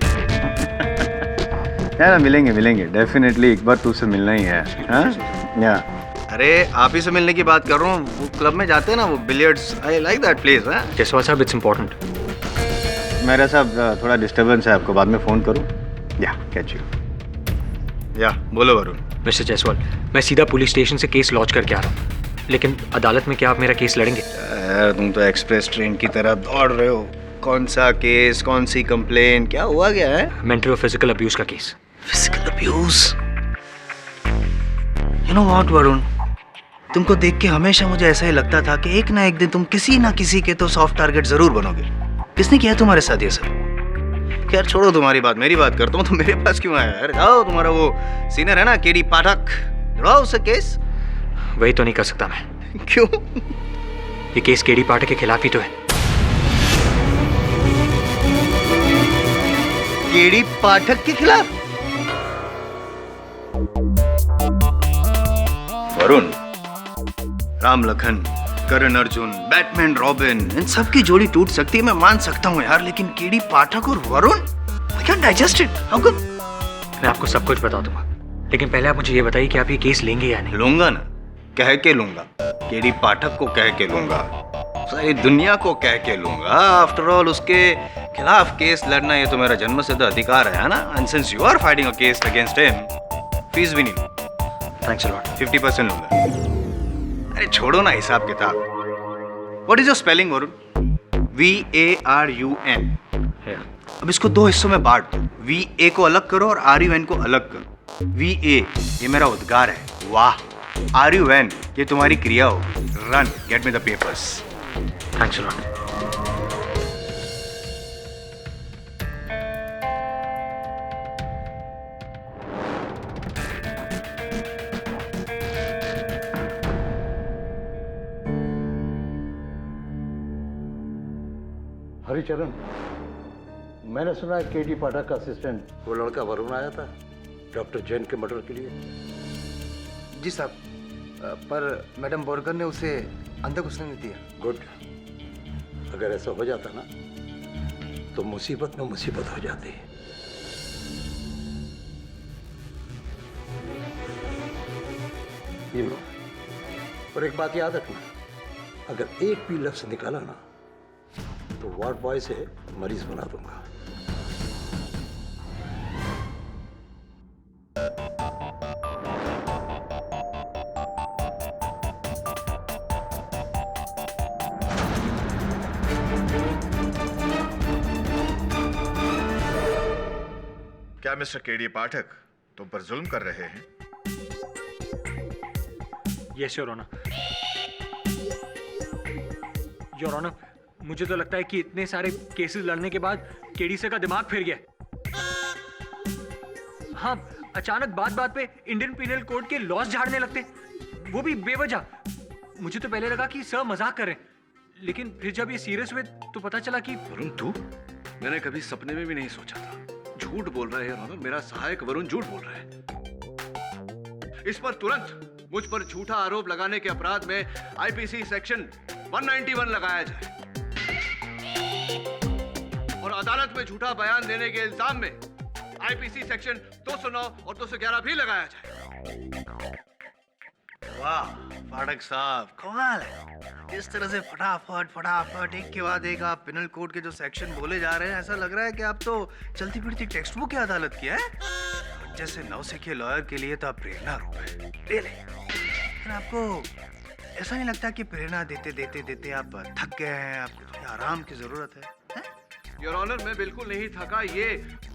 ना मिलेंगे डेफिनेटली। एक बार तुझसे मिलना ही है। हाँ या अरे आप ही से मिलने की बात कर रहा हूँ। वो क्लब में जाते हैं ना, वो billiards. I like that place. Jaiswal साहब इट्स इम्पोर्टेंट। मेरा साहब थोड़ा डिस्टर्बेंस है, आपको बाद में फ़ोन करूँ? या कैच यू। या बोलो वरुण। मिस्टर जायसवाल मैं सीधा पुलिस स्टेशन से केस लॉन्च करके आ रहा हूँ, लेकिन अदालत में क्या आप मेरा केस लड़ेंगे? यार तुम तो एक्सप्रेस ट्रेन की तरह दौड़ रहे हो। कौन सा केस, कौन सी कंप्लेन, क्या हुआ क्या है? मेंटल और फिजिकल अब्यूज का case. Physical abuse? You know what Varun, तुमको देख के हमेशा मुझे ऐसा ही लगता था कि एक ना एक दिन तुम किसी ना किसी के तो सॉफ्ट टारगेट जरूर बनोगे। किसने किया तुम्हारे साथ ये सब? खैर छोड़ो तुम्हारी बात, मेरी बात करता हूँ। तो मेरे पास क्यों आया यार? जाओ, तुम्हारा वो सीनियर है ना केडी पाठक, लड़ाओ उससे केस। वही तो नहीं कर सकता मैं। क्यों? ये केस केडी पाठक के खिलाफ ही तो है। केडी पाठक के खिलाफ? वरुण, राम लखन, करण अर्जुन, बैटमैन रॉबिन, इन सब की जोड़ी टूट सकती है, मैं मान सकता हूँ यार, लेकिन केडी पाठक और Varun, I can't digest it. How come? मैं आपको सब कुछ बता दूंगा, लेकिन पहले आप मुझे ये बताइए कि आप ये केस लेंगे या नहीं? लूंगा ना, कह के लूंगा। केडी पाठक को कह के लूंगा, सारी दुनिया को कह के लूंगा। आफ्टर ऑल उसके खिलाफ केस लड़ना ये तो मेरा जन्मसिद्ध अधिकार है ना। And since you are fighting a case against him, fees भी नहीं लूंगा। Thanks a lot. 50% लूंगा। अरे छोड़ो ना हिसाब किताब। What is your spelling Varun? VARUN। अब इसको दो हिस्सों में बांट दो। VA को अलग करो और RUN को अलग करो। VA ये मेरा उद्गार है, वाह। RUN ये तुम्हारी क्रिया हो, run, get me the papers. Thanks a lot. Haricharan, मैंने सुना है केडी पाठक का असिस्टेंट वो लड़का वरुण आया था डॉक्टर जैन के मर्डर के लिए। जी साहब, पर मैडम बोरकर ने उसे अंदर घुसने नहीं दिया। गुड। अगर ऐसा हो जाता ना तो मुसीबत में मुसीबत हो जाती। ये लो, और एक बात याद रखना, अगर एक भी लफ्ज निकाला ना तो वार्ड बॉय से मरीज बना दूंगा। क्या मिस्टर केडी पाठक तुम पर जुल्म कर रहे हैं? Yes your honour. Your honour, मुझे तो लगता है कि इतने सारे केसेस लड़ने के बाद केडी सर का दिमाग फिर गया। हाँ, अचानक बात बात पे इंडियन पीनल कोड के लॉस झाड़ने लगते, वो भी बेवजह। मुझे तो पहले लगा कि सर मजाक कर रहे हैं, लेकिन फिर जब ये सीरियस हुए तो पता चला कि वरुण तू? मैंने कभी सपने में भी नहीं सोचा था। झूठ बोल रहा है योर ऑनर, मेरा सहायक वरुण झूठ बोल रहा है। इस पर तुरंत मुझ पर झूठा आरोप लगाने के अपराध में आईपीसी सेक्शन 191 लगाया जाए और अदालत में झूठा बयान देने के इल्जाम में आईपीसी सेक्शन 209 और 211 भी लगाया जाए। वाह पाठक साहब, कमाल है। इस तरह से फटाफट फटाफट एक के बाद एक आप पिनल कोड के जो सेक्शन बोले जा रहे हैं, ऐसा लग रहा है कि आप तो चलती फिरती टेक्स्ट बुक की अदालत की है। जैसे नौसिखिए लॉयर के लिए तो आप प्रेरणा रूप है। ले ले। लेकिन आपको ऐसा नहीं लगता कि प्रेरणा देते देते देते आप थक गए हैं, आपको थोड़ी आराम की जरूरत है? योर ऑनर, मैं बिल्कुल नहीं थका। ये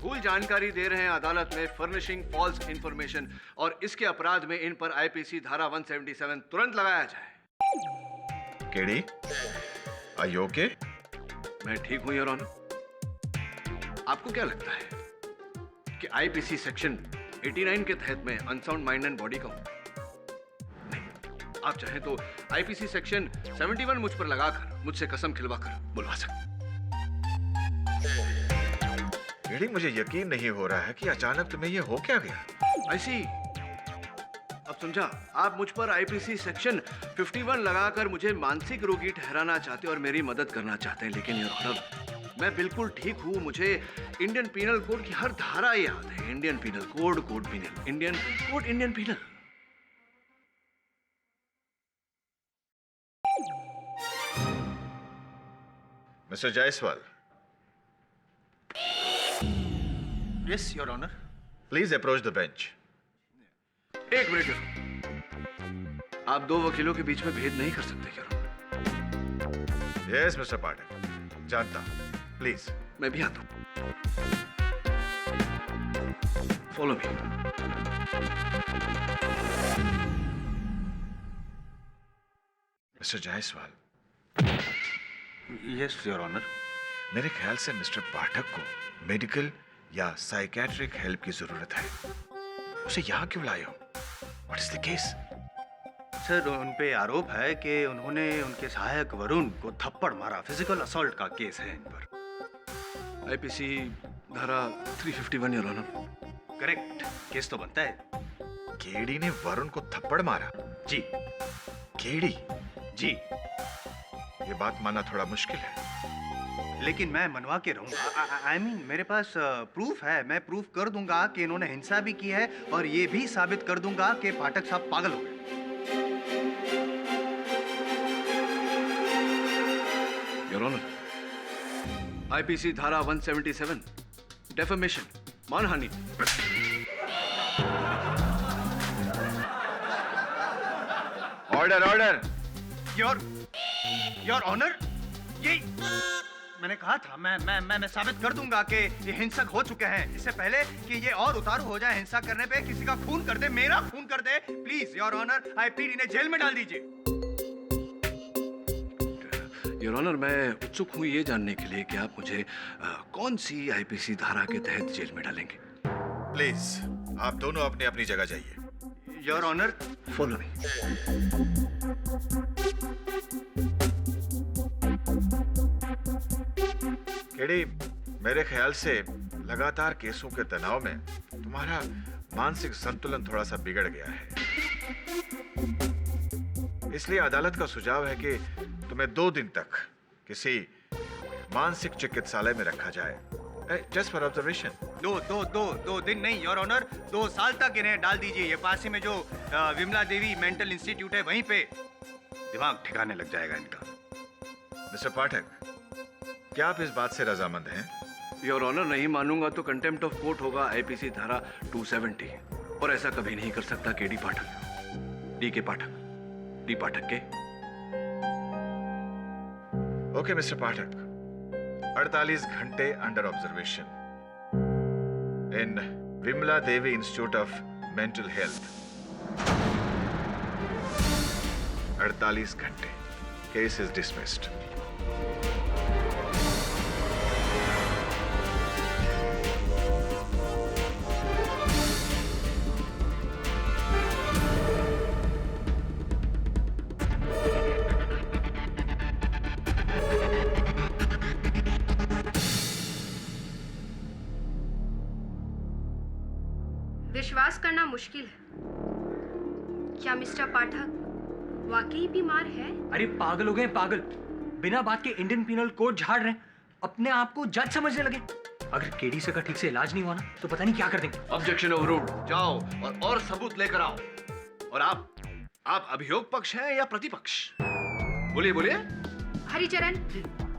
भूल जानकारी दे रहे हैं अदालत में, फर्निशिंग फॉल्स इंफॉर्मेशन, और इसके अपराध में इन पर आईपीसी धारा 177 तुरंत लगाया जाए। KD, are you okay? मैं ठीक हूं योर ऑनर। आपको क्या लगता है कि आईपीसी सेक्शन 89 के तहत मैं अनसाउंड माइंड एंड बॉडी का हूं? नहीं, आप चाहें तो आईपीसी सेक्शन 71 मुझ पर लगाकर, मुझसे कसम खिलवाकर बुलवा सकते। केडी, मुझे यकीन नहीं हो रहा है कि अचानक तुम्हें ये हो क्या गया। ऐसी अब समझा, आप मुझ पर आईपीसी सेक्शन 51 लगाकर मुझे मानसिक रोगी ठहराना चाहते और मेरी मदद करना चाहते हैं, लेकिन योर ऑनर मैं बिल्कुल ठीक हूं। मुझे इंडियन पीनल कोड की हर धारा याद है। Indian penal code, code penal, Indian code, Indian penal. Mister Jaiswal, yes your honour. Please approach the bench. एक मिनट, आप दो वकीलों के बीच में भेद नहीं कर सकते क्या? यस मिस्टर पाठक, जानता हूं। प्लीज। मैं भी आता हूं। Follow me. Mister Jaiswal. Yes your honour. मेरे ख्याल से मिस्टर पाठक को मेडिकल या साइकेट्रिक हेल्प की जरूरत है। उसे यहाँ क्यों लाए हो? What is the case? Sir, उन पे आरोप है कि उन्होंने उनके सहायक वरुण को थप्पड़ मारा। फिजिकल असॉल्ट का केस है इन पर। आईपीसी धारा 351 योर ऑनर। करेक्ट, केस तो बनता है। केडी ने वरुण को थप्पड़ मारा? जी। केडी? जी। ये बात मानना थोड़ा मुश्किल है, लेकिन मैं मनवा के रहूंगा। आई मीन मेरे पास प्रूफ है। मैं प्रूफ कर दूंगा कि इन्होंने हिंसा भी की है और ये भी साबित कर दूंगा कि पाठक साहब पागल हो गए। योर ऑनर, आईपीसी धारा 177 डेफेमेशन, मानहानि। Order order. योर ऑनर, ये मैंने कहा था, मैं साबित कर दूंगा कि ये हिंसक हो चुके हैं। इससे पहले कि ये और उतारू हो जाए हिंसा करने पे, किसी का खून कर दे, मेरा खून कर दे, please your honour, I plead इन्हें जेल में डाल दीजिए। योर ऑनर, मैं उत्सुक हूं ये जानने के लिए कि आप मुझे कौन सी आईपीसी धारा के तहत जेल में डालेंगे। प्लीज आप दोनों अपनी अपनी जगह जाइए। Your honour, follow me. Daddy, मेरे ख्याल से लगातार केसों के तनाव में तुम्हारा मानसिक संतुलन थोड़ा सा बिगड़ गया है। इसलिए अदालत का सुझाव है कि तुम्हें 2 दिन तक किसी मानसिक चिकित्सालय में रखा जाए, जस्ट फॉर ऑब्जर्वेशन। 2 दिन नहीं योर ऑनर, 2 साल तक इन्हें डाल दीजिए। ये पास ही में जो विमला देवी मेंटल इंस्टीट्यूट है वहीं पे दिमाग ठिकाने लग जाएगा इनका। मिस्टर पाठक, क्या आप इस बात से रजामंद हैं? योर ऑनर, नहीं मानूंगा तो कंटेम्प्ट ऑफ कोर्ट होगा, आईपीसी धारा 270, और ऐसा कभी नहीं कर सकता के डी पाठक, डी के पाठक, डी पाठक के। ओके मिस्टर पाठक, 48 घंटे under observation in Vimla Devi institute of mental health. 48 घंटे। Case is dismissed. विश्वास करना मुश्किल है, क्या मिस्टर पाठक वाकई बीमार है? अरे पागल हो गए पागल, बिना बात के इंडियन पीनल कोड झाड़ रहे हैं, अपने आप को जज समझने लगे। अगर केडी से का ठीक से इलाज नहीं हुआ ना तो पता नहीं क्या कर देंगे। Objection overruled. जाओ और सबूत लेकर आओ। और आप अभियोग पक्ष हैं या प्रतिपक्ष? बोलिए बोलिए। हरिचरण,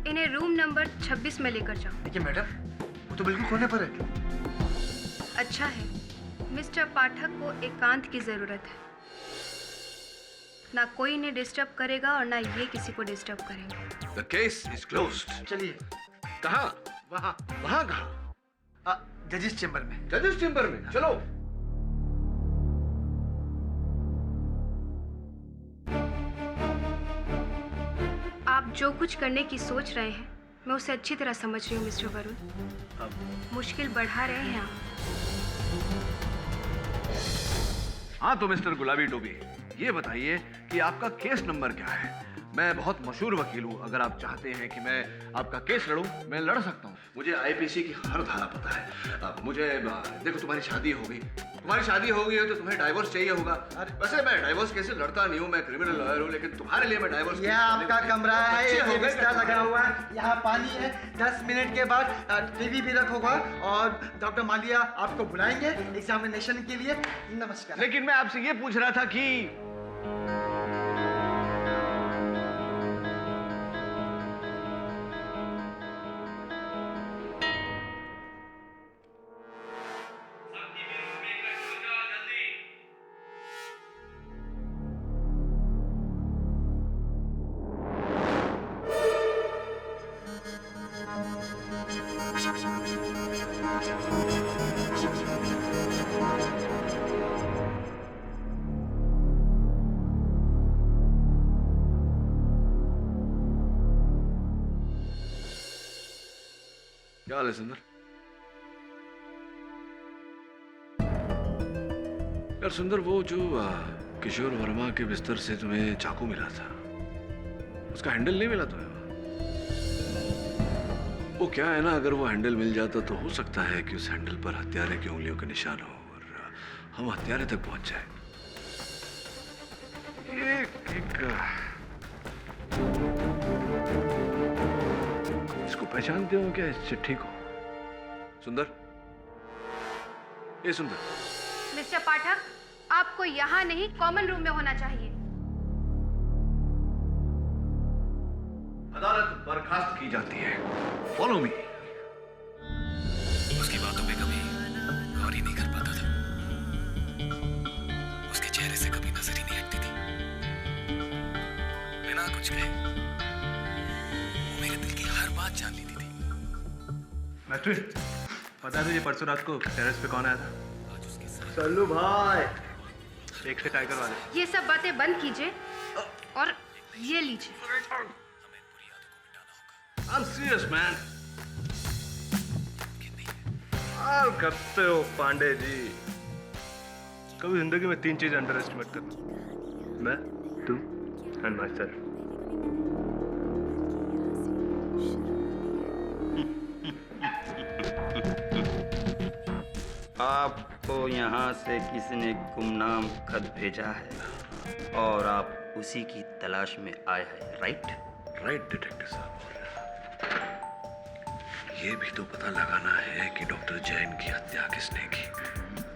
इन्हें रूम नंबर 26 में लेकर जाओ। देखिए मैडम, वो तो बिल्कुल कोने पर है। अच्छा है, मिस्टर पाठक को एकांत की जरूरत है। ना कोई इन्हें डिस्टर्ब करेगा और ना ये किसी को डिस्टर्ब करेंगे। The case is closed. चलिए। कहाँ? वहाँ कहाँ? जजेस चेंबर में। जजेस चेंबर में, चलो। आप जो कुछ करने की सोच रहे हैं मैं उसे अच्छी तरह समझ रही हूँ मिस्टर वरुण। मुश्किल बढ़ा रहे हैं आप। हाँ तो मिस्टर गुलाबी टोपी, ये बताइए कि आपका केस नंबर क्या है? मैं बहुत मशहूर वकील हूँ, अगर आप चाहते हैं कि मैं आपका केस लड़ूं, मैं लड़ सकता हूँ। मुझे आईपीसी की हर धारा पता है। अब मुझे देखो, तुम्हारी शादी हो गई है तो तुम्हें डाइवोर्स चाहिए होगा। वैसे मैं डाइवोर्स केस लड़ता नहीं हूँ, मैं क्रिमिनल लॉयर हूँ, लेकिन तुम्हारे लिए मैं डाइवोर्स। यह आपका कमरा है, ये बिस्तर लगा हुआ है, यहाँ पानी है। 10 मिनट के बाद टीवी भी रखोगा और डॉक्टर मालिया आपको बुलाएंगे एग्जामिनेशन के लिए। नमस्कार। लेकिन मैं आपसे ये पूछ रहा था कि क्या हाल है सुंदर? यार सुंदर, वो जो किशोर वर्मा के बिस्तर से तुम्हें चाकू मिला था, उसका हैंडल नहीं मिला तुम्हें? वो क्या है ना, अगर वो हैंडल मिल जाता तो हो सकता है कि उस हैंडल पर हत्यारे की उंगलियों के निशान हो और हम हत्यारे तक पहुंच जाए। इसको पहचानते हो क्या, इस चिट्ठी को? सुंदर, ये सुंदर। मिस्टर पाठक, आपको यहाँ नहीं कॉमन रूम में होना चाहिए। अदालत बर्खास्त की जाती है। Follow me. उसकी बातों पे कभी गौर ही नहीं कर पाता था, उसके चेहरे से कभी नजर ही नहीं हटती थी। बिना कुछ कहे वो मेरे दिल की हर बात जान लेती थी। मैट्रिक, पता है तुझे परसों रात को टेरेस पे कौन आया था? चलो भाई, एक से टाइगर वाले। ये सब बातें बंद कीजिए और ये लीजिए। I'm serious, man. हाल करते हो पांडे जी। कभी जिंदगी में 3 चीज अंडर एस्टिमेट करना, मैं, तुम एंड माई सेल्फ। आपको यहाँ से किसी ने गुमनाम खत भेजा है और आप उसी की तलाश में आए हैं, राइट? राइट डिटेक्टिव साहब, ये भी तो पता लगाना है कि डॉक्टर जैन की हत्या किसने की।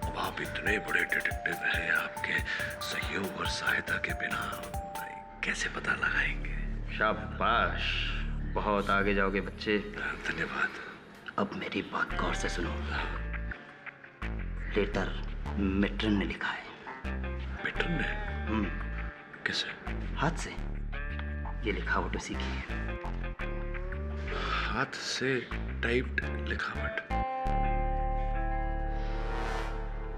अब आप इतने बड़े डिटेक्टिव हैं, आपके सहयोग और सहायता के बिना कैसे पता लगाएंगे? शाबाश, बहुत आगे जाओगे बच्चे। धन्यवाद। अब मेरी बात गौर से सुनो। लेटर मिट्रन ने लिखा है। मिट्रन ने? किसे? हाथ से। ये लिखावट उसी की है। हाथ से टाइप्ड लिखावट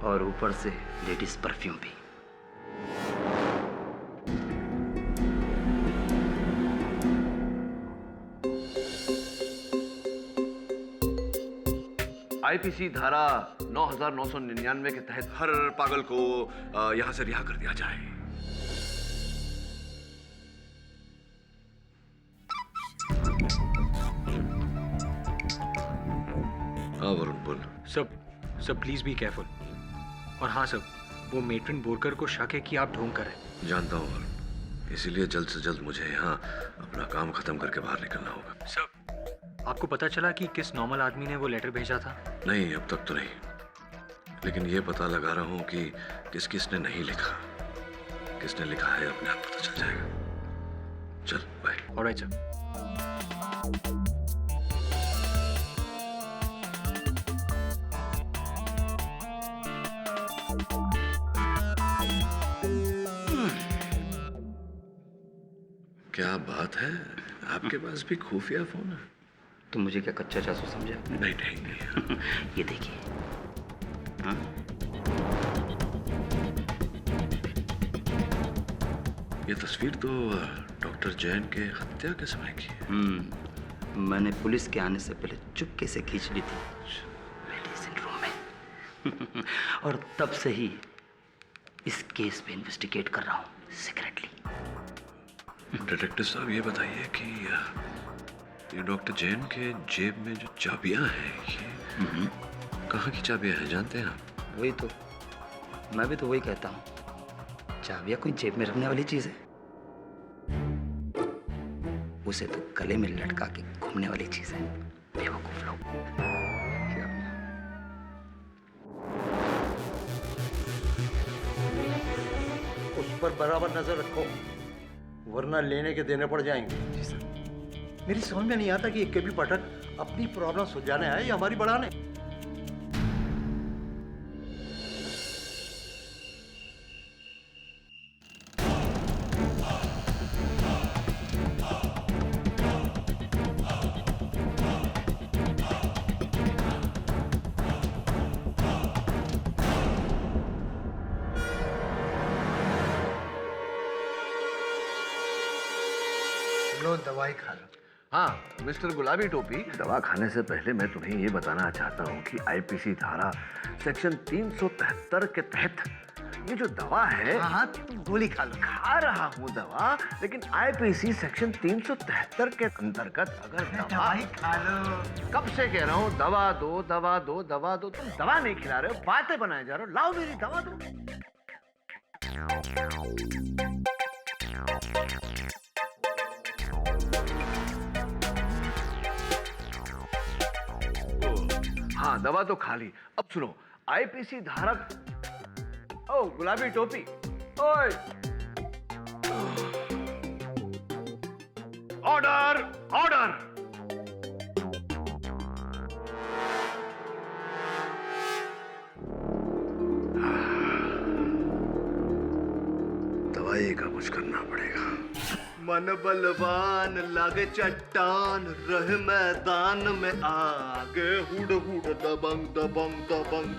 और ऊपर से लेडीज परफ्यूम भी। आईपीसी धारा 9999 के तहत हर पागल को यहां से रिहा कर दिया जाए। हाँ वरुण बोल। सब प्लीज बी केयरफुल। और हाँ सब, वो मेट्रिन बोरकर को शक है कि आप ढोंग कर हैं। जानता हूँ वरुण, इसीलिए जल्द से जल्द मुझे यहाँ अपना काम खत्म करके बाहर निकलना होगा। सब, आपको पता चला कि किस नॉर्मल आदमी ने वो लेटर भेजा था? नहीं, अब तक तो नहीं, लेकिन ये पता लगा रहा हूँ कि किसने नहीं लिखा। किसने लिखा है अपने आप पता चल जाएगा। चल बाय। Alright sir. क्या बात है, आपके पास भी खुफिया फोन है? तुम मुझे क्या कच्चा जासूस समझा? नहीं नहीं। ये देखिए। हाँ? ये तस्वीर तो डॉक्टर जैन के हत्या के समय की है। मैंने पुलिस के आने से पहले चुपके से खींच ली थी मेडिसिन रूम में। और तब से ही इस केस पे इन्वेस्टिगेट कर रहा हूँ सीक्रेटली। डिटेक्टिव साहब ये बताइए कि ये डॉक्टर जैन के जेब में जो चाबियां हैं, ये कहाँ की चाबियां हैं जानते हैं आप? वही तो, मैं भी तो वही कहता हूँ। चाबियां कोई जेब में रखने वाली चीज है? उसे तो गले में लटका के घूमने वाली चीज है। बेवकूफ लोग। उस पर बराबर नजर रखो, वरना लेने के देने पड़ जाएंगे। जी सर। मेरी समझ में नहीं आता कि ये केबी पाठक अपनी प्रॉब्लम सुलझाने आए या हमारी बढ़ाने। लो दवाई खा लो। हाँ मिस्टर गुलाबी टोपी, दवा खाने से पहले मैं तुम्हें ये बताना चाहता हूँ कि आईपीसी धारा सेक्शन 373 के तहत ये जो दवा है, हाँ गोली खा लो। खा रहा हूँ दवा, लेकिन आईपीसी सेक्शन 373 के अंतर्गत अगर दवाई खा लो। कब से कह रहा हूँ दवा दो दवा दो दवा दो, तुम दवा नहीं खिला रहे हो, बातें बनाए जा रहे हो। लाओ मेरी दवा दो। हाँ दवा तो खा ली। अब सुनो, आईपीसी धारक। ओ गुलाबी टोपी, ओए ऑर्डर ऑर्डर। दवाई का कुछ करना पड़ेगा। मन बलवान लागे चट्टान, रहे मैदान में आगे, हुड हुड दबंग दबंग दबंग।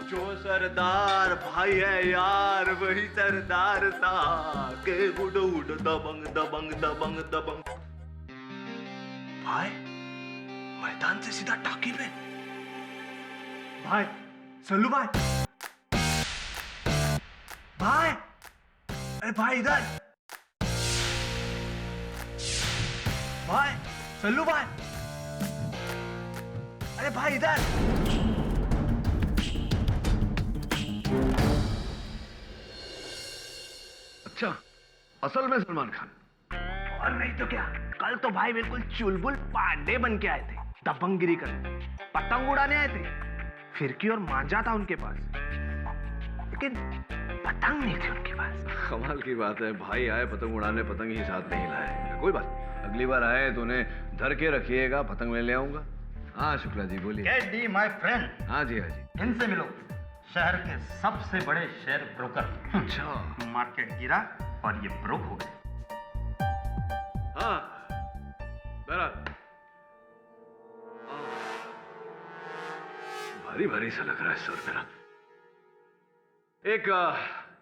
जो सरदार भाई है यार, वही सरदार सागे, हुड हुड दबंग दबंग दबंग दबंग। भाई मैदान से सीधा टाकी पे। भाई सल्लू भाई, भाई अरे भाई इधर। भाई सल्लू भाई, अरे भाई इधर। अच्छा, असल में सलमान खान? और नहीं तो क्या, कल तो भाई बिल्कुल चुलबुल पांडे बन के आए थे, दबंगगिरी करने, पतंग उड़ाने आए थे, फिरकी और मांझा था उनके पास, लेकिन पतंग नहीं थी उनके पास। कमाल की बात है, भाई आए पतंग उड़ाने, पतंग ही साथ नहीं लाए। कोई बात नहीं, अगली बार आए तो उन्हें धर के रखिएगा, पतंग ले आऊंगा। हाँ शुक्ला जी बोलिए। D my friend. हाँ जी हाँ जी। इनसे मिलो, शहर के सबसे बड़े शेयर ब्रोकर। अच्छा। मार्केट गिरा और ये ब्रोक हो गए। हाँ बहरहाल भारी भारी सा लग रहा है सर मेरा। एक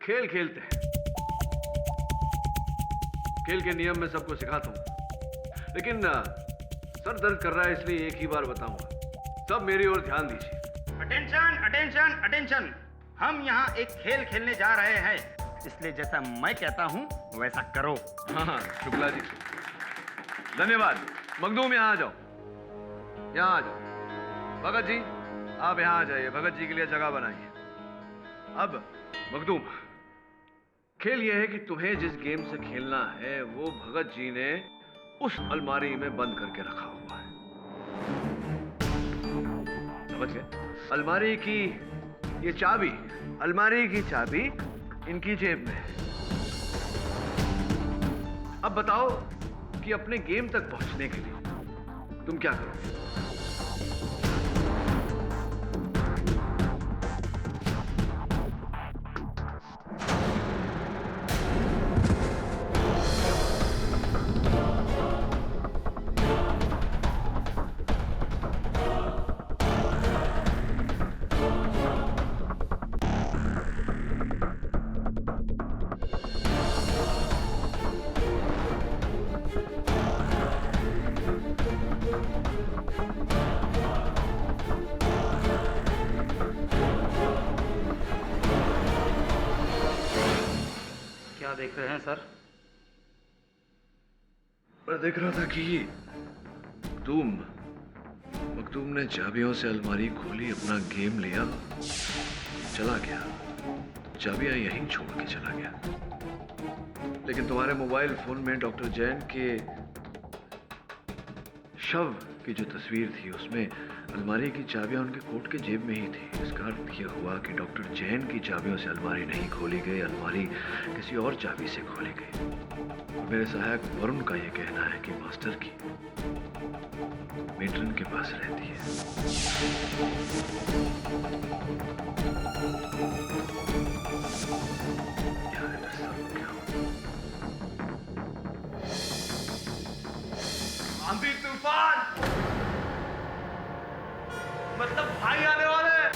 खेल खेलते हैं, खेल के नियम में सबको सिखाता हूं, लेकिन सर दर्द कर रहा है इसलिए एक ही बार बताऊंगा। सब मेरी ओर ध्यान दीजिए। अटेंशन अटेंशन अटेंशन, हम यहाँ एक खेल खेलने जा रहे हैं, इसलिए जैसा मैं कहता हूँ वैसा करो। हाँ शुक्ला जी धन्यवाद। मखदूम यहाँ आ जाओ, यहाँ आ जाओ। भगत जी आप यहाँ आ जाइए, भगत जी के लिए जगह बनाइए। अब मखदूम, खेल यह है कि तुम्हें जिस गेम से खेलना है वो भगत जी ने उस अलमारी में बंद करके रखा हुआ है, समझ गए? अलमारी की ये चाबी, अलमारी की चाबी इनकी जेब में है। अब बताओ कि अपने गेम तक पहुंचने के लिए तुम क्या करोगे? क्या देख रहे हैं सर? मैं देख रहा था कि मखदूम ने चाबियों से अलमारी खोली, अपना गेम लिया, चला गया, चाबियां यहीं छोड़ के चला गया। लेकिन तुम्हारे मोबाइल फोन में डॉक्टर जैन के शव की जो तस्वीर थी उसमें अलमारी की चाबियां उनके कोट के जेब में ही थी। इसका अर्थ यह हुआ कि डॉक्टर जैन की चाबियों से अलमारी नहीं खोली गई, अलमारी किसी और चाबी से खोली गई। मेरे सहायक वरुण का यह कहना है कि मास्टर की मेट्रन के पास रहती है। क्या है मेरे साथ क्या? आंधी तूफान, मतलब भाई आने वाले हैं।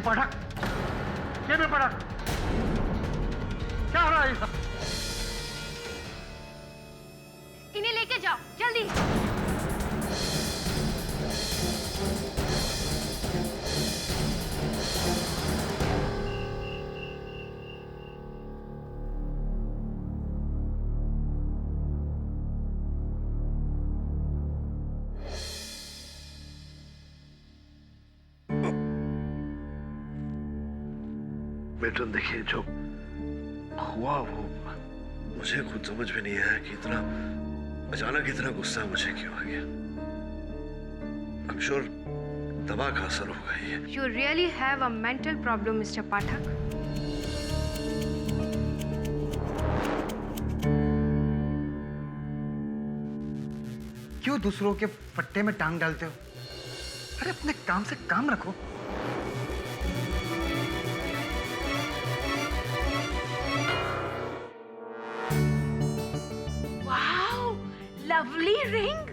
पटक, ये भी पटक, क्या हो रहा है? इन्हें लेके जाओ जल्दी। मेट्रन देखिए, जो हुआ वो मुझे खुद समझ में नहीं आया कि इतना अचानक इतना गुस्सा मुझे क्यों आ गया। आई एम श्योर दवा का असर होगा ये। You really have a mental problem, Mr. पाठक। क्यों दूसरों के पट्टे में टांग डालते हो? अरे अपने काम से काम रखो। Lovely ring.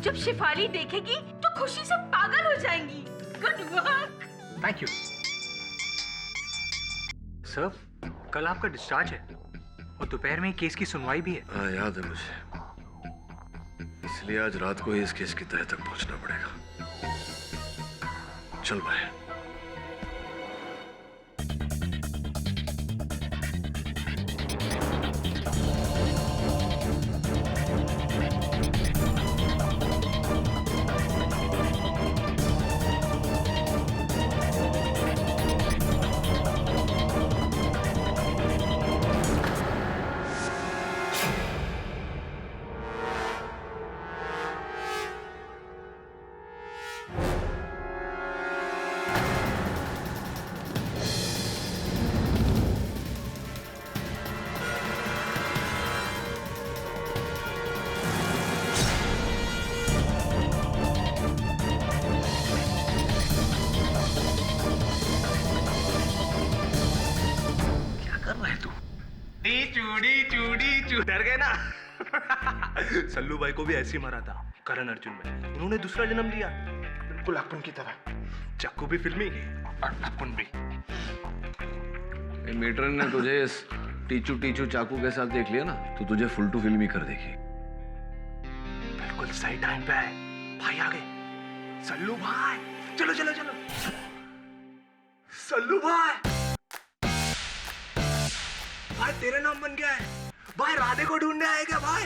जब शिफाली देखेगी तो खुशी से पागल हो जाएंगी। Good work. Thank you sir. कल आपका डिस्चार्ज है और दोपहर में केस की सुनवाई भी है। हाँ याद है मुझे, इसलिए आज रात को ही इस केस की तह तक पहुंचना पड़ेगा। चल भाई। डर गए ना? सल्लू भाई को भी ऐसे ही मारा था करण अर्जुन में। उन्होंने दूसरा जन्म लिया, बिल्कुल अपन की तरह। चक्कू भी फिल्मी और अपन भी। मेट्रन ने तुझे इस टीचू टीचू चाकू के साथ देख लिया ना, तो तुझे फुल टू फिल्मी कर देगी। बिल्कुल सही टाइम पे है। भाई आ गए। सल्लू भाई चलो चलो चलो। सल्लू भाई, भाई तेरा नाम बन गया है। भाई राधे को ढूंढने आएगा भाई।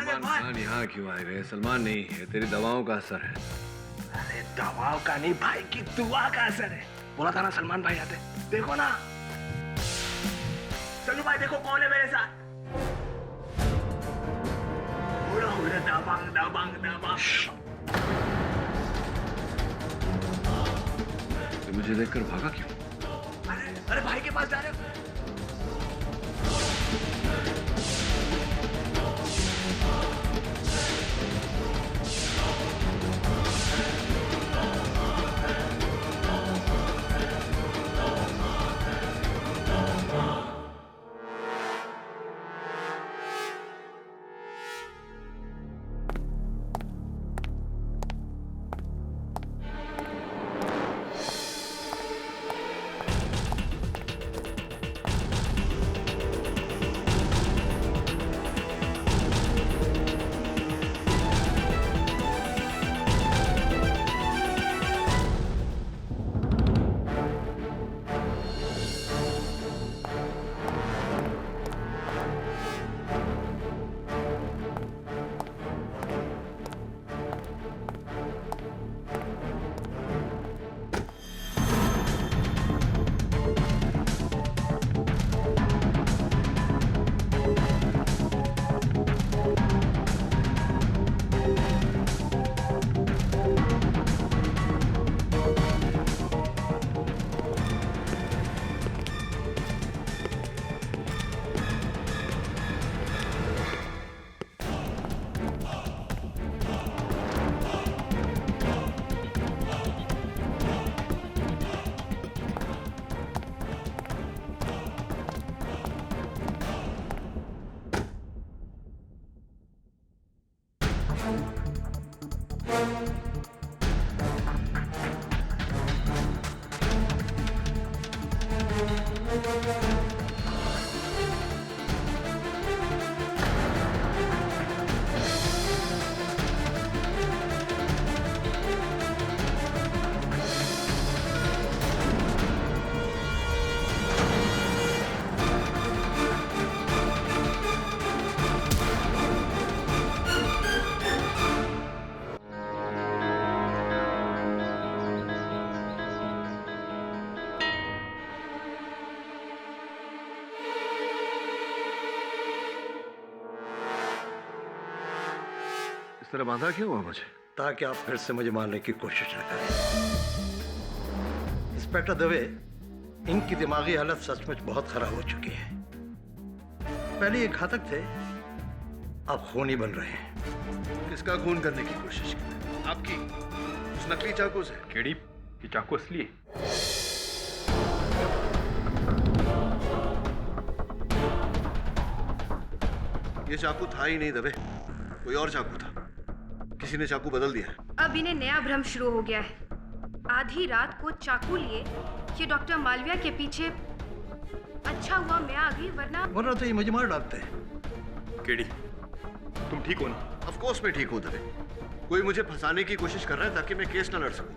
सलमान यहाँ क्यों आए गए? सलमान नहीं है, तेरी दवाओं का असर है। अरे दवाओं का नहीं, भाई की दुआ का असर है। बोला था ना सलमान भाई आते। देखो ना सल्लू भाई, देखो कौन है मेरे साथ। उड़ा उड़ा दबांग दबांग दबांग। तो मुझे देखकर भागा क्यों? अरे भाई के पास जा रहे हो? इस तरह बांधा क्यों हुआ मुझे? ताकि आप फिर से मुझे मारने की कोशिश न करें। इंस्पेक्टर दवे, इनकी दिमागी हालत सचमुच बहुत खराब हो चुकी है। पहले ये घातक थे, अब खूनी बन रहे हैं। किसका खून करने की कोशिश की? आपकी? उस नकली चाकू से? केड़ी ये चाकू असली है। ये चाकू था ही नहीं दबे, कोई और चाकू था। किसी ने चाकू बदल दिया है। अब इन्हें नया भ्रम शुरू हो गया है। आधी रात को चाकू लिए ये डॉक्टर मालविया के पीछे। अच्छा हुआ मैं आ गई, वरना तो ये मुझे मार डालते हैं। केडी, तुम ठीक हो ना? ऑफ कोर्स मैं ठीक हूं दबे। कोई मुझे फंसाने की कोशिश कर रहा है ताकि मैं केस ना लड़ सकूं।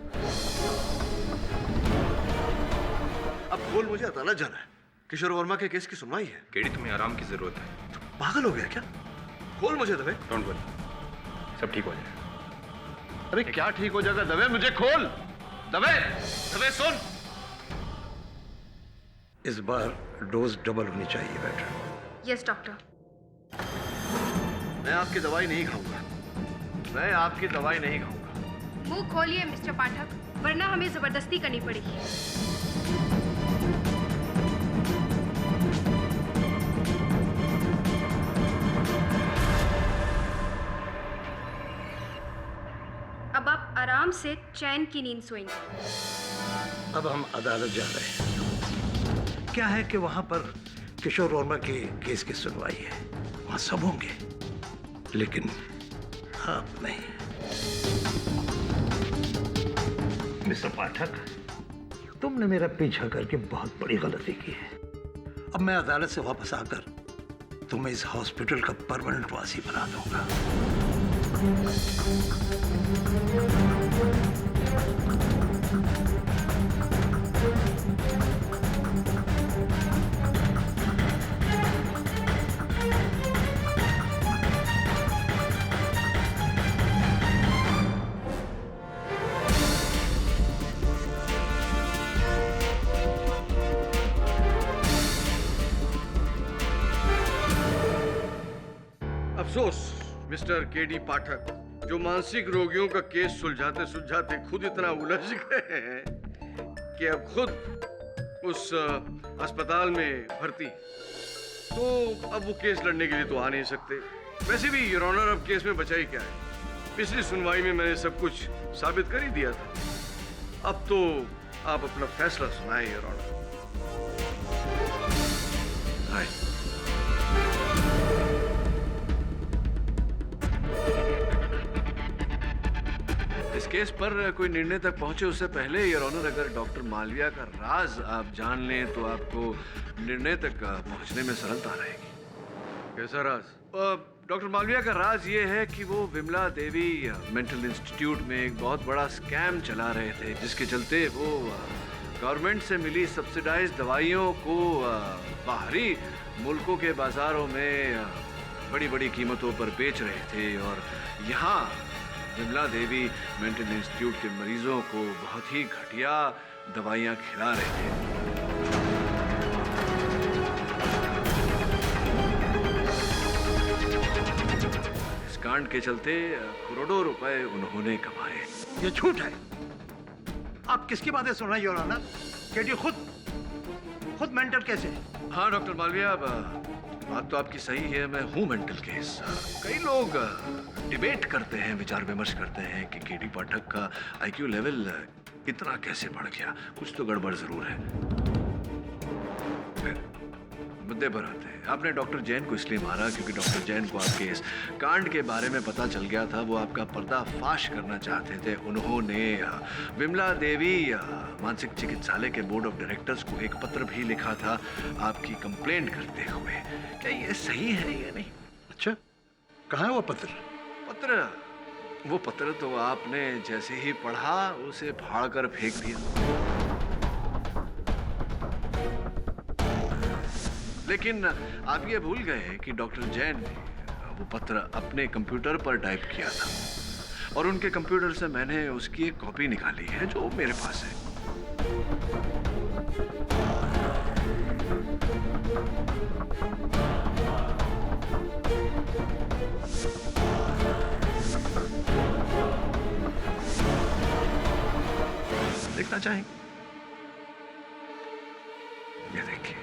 अब बोल, मुझे अदालत जाना है। किशोर वर्मा के केस की सुनवाई है। केडी, तुम्हें आराम की जरूरत है। पागल हो गया क्या? खोल मुझे दबे। डोंट वरी, सब ठीक हो जाएगा। अरे क्या ठीक हो जाएगा दबे? मुझे खोल दबे। दबे सुन, इस बार डोज डबल होनी चाहिए बेटा। Yes doctor. मैं आपकी दवाई नहीं खाऊंगा। मैं आपकी दवाई नहीं खाऊंगा। मुंह खोलिए मिस्टर पाठक, वरना हमें जबरदस्ती करनी पड़ेगी। अब आप आराम से चैन की नींद सोएंगे। अब हम अदालत जा रहे हैं। क्या है कि वहां पर किशोर वर्मा के केस की सुनवाई है, वहां सब होंगे, लेकिन आप नहीं। मिस्टर पाठक, तुमने मेरा पीछा करके बहुत बड़ी गलती की है। अब मैं अदालत से वापस आकर तुम्हें इस हॉस्पिटल का परमानेंट वासी बना दूंगा। अफसोस मिस्टर केडी पाठक, जो मानसिक रोगियों का केस सुलझाते सुलझाते खुद इतना उलझ गए हैं कि अब खुद उस अस्पताल में भर्ती, तो अब वो केस लड़ने के लिए तो आ नहीं सकते। वैसे भी योर ऑनर, अब केस में बचा ही क्या है? पिछली सुनवाई में मैंने सब कुछ साबित कर ही दिया था। अब तो आप अपना फैसला सुनाएं योर ऑनर। इस केस पर कोई निर्णय तक पहुंचे उससे पहले योर ऑनर, अगर डॉक्टर मालविया का राज आप जान लें तो आपको निर्णय तक पहुंचने में सरलता रहेगी। कैसा राज? डॉक्टर मालविया का राज ये है कि वो विमला देवी मेंटल इंस्टीट्यूट में एक बहुत बड़ा स्कैम चला रहे थे, जिसके चलते वो गवर्नमेंट से मिली सब्सिडाइज्ड दवाइयों को बाहरी मुल्कों के बाजारों में बड़ी बड़ी कीमतों पर बेच रहे थे, और यहाँ विमला देवी मेंटल इंस्टीट्यूट के मरीजों को बहुत ही घटिया दवाइयाँ खिला रहे थे। इस कांड के चलते करोड़ों रुपए उन्होंने कमाए। ये झूठ है। आप किसकी बातें सुन रहे हैं योर ऑनर? केडी खुद मेंटल केस है। हाँ डॉक्टर मालविया, बात तो आपकी सही है, मैं हूँ मेंटल केस। कई लोग डिबेट करते हैं, विचार विमर्श करते हैं कि केडी पाठक का आईक्यू लेवल इतना कैसे बढ़ गया, कुछ तो गड़बड़ जरूर है। मुद्दे पर आते हैं। आपने डॉक्टर जैन को इसलिए मारा क्योंकि डॉक्टर जैन को आपके इस कांड के बारे में पता चल गया था। वो आपका पर्दाफाश करना चाहते थे। उन्होंने विमला देवी मानसिक चिकित्सालय के बोर्ड ऑफ डायरेक्टर्स को एक पत्र भी लिखा था आपकी कंप्लेंट करते हुए। क्या ये सही है या नहीं? अच्छा, कहाँ है वो पत्र? वो पत्र तो आपने जैसे ही पढ़ा उसे फाड़ कर फेंक दिया। लेकिन आप ये भूल गए कि डॉक्टर जैन ने वो पत्र अपने कंप्यूटर पर टाइप किया था, और उनके कंप्यूटर से मैंने उसकी एक कॉपी निकाली है जो मेरे पास है। देखना चाहेंगे? ये देखिए।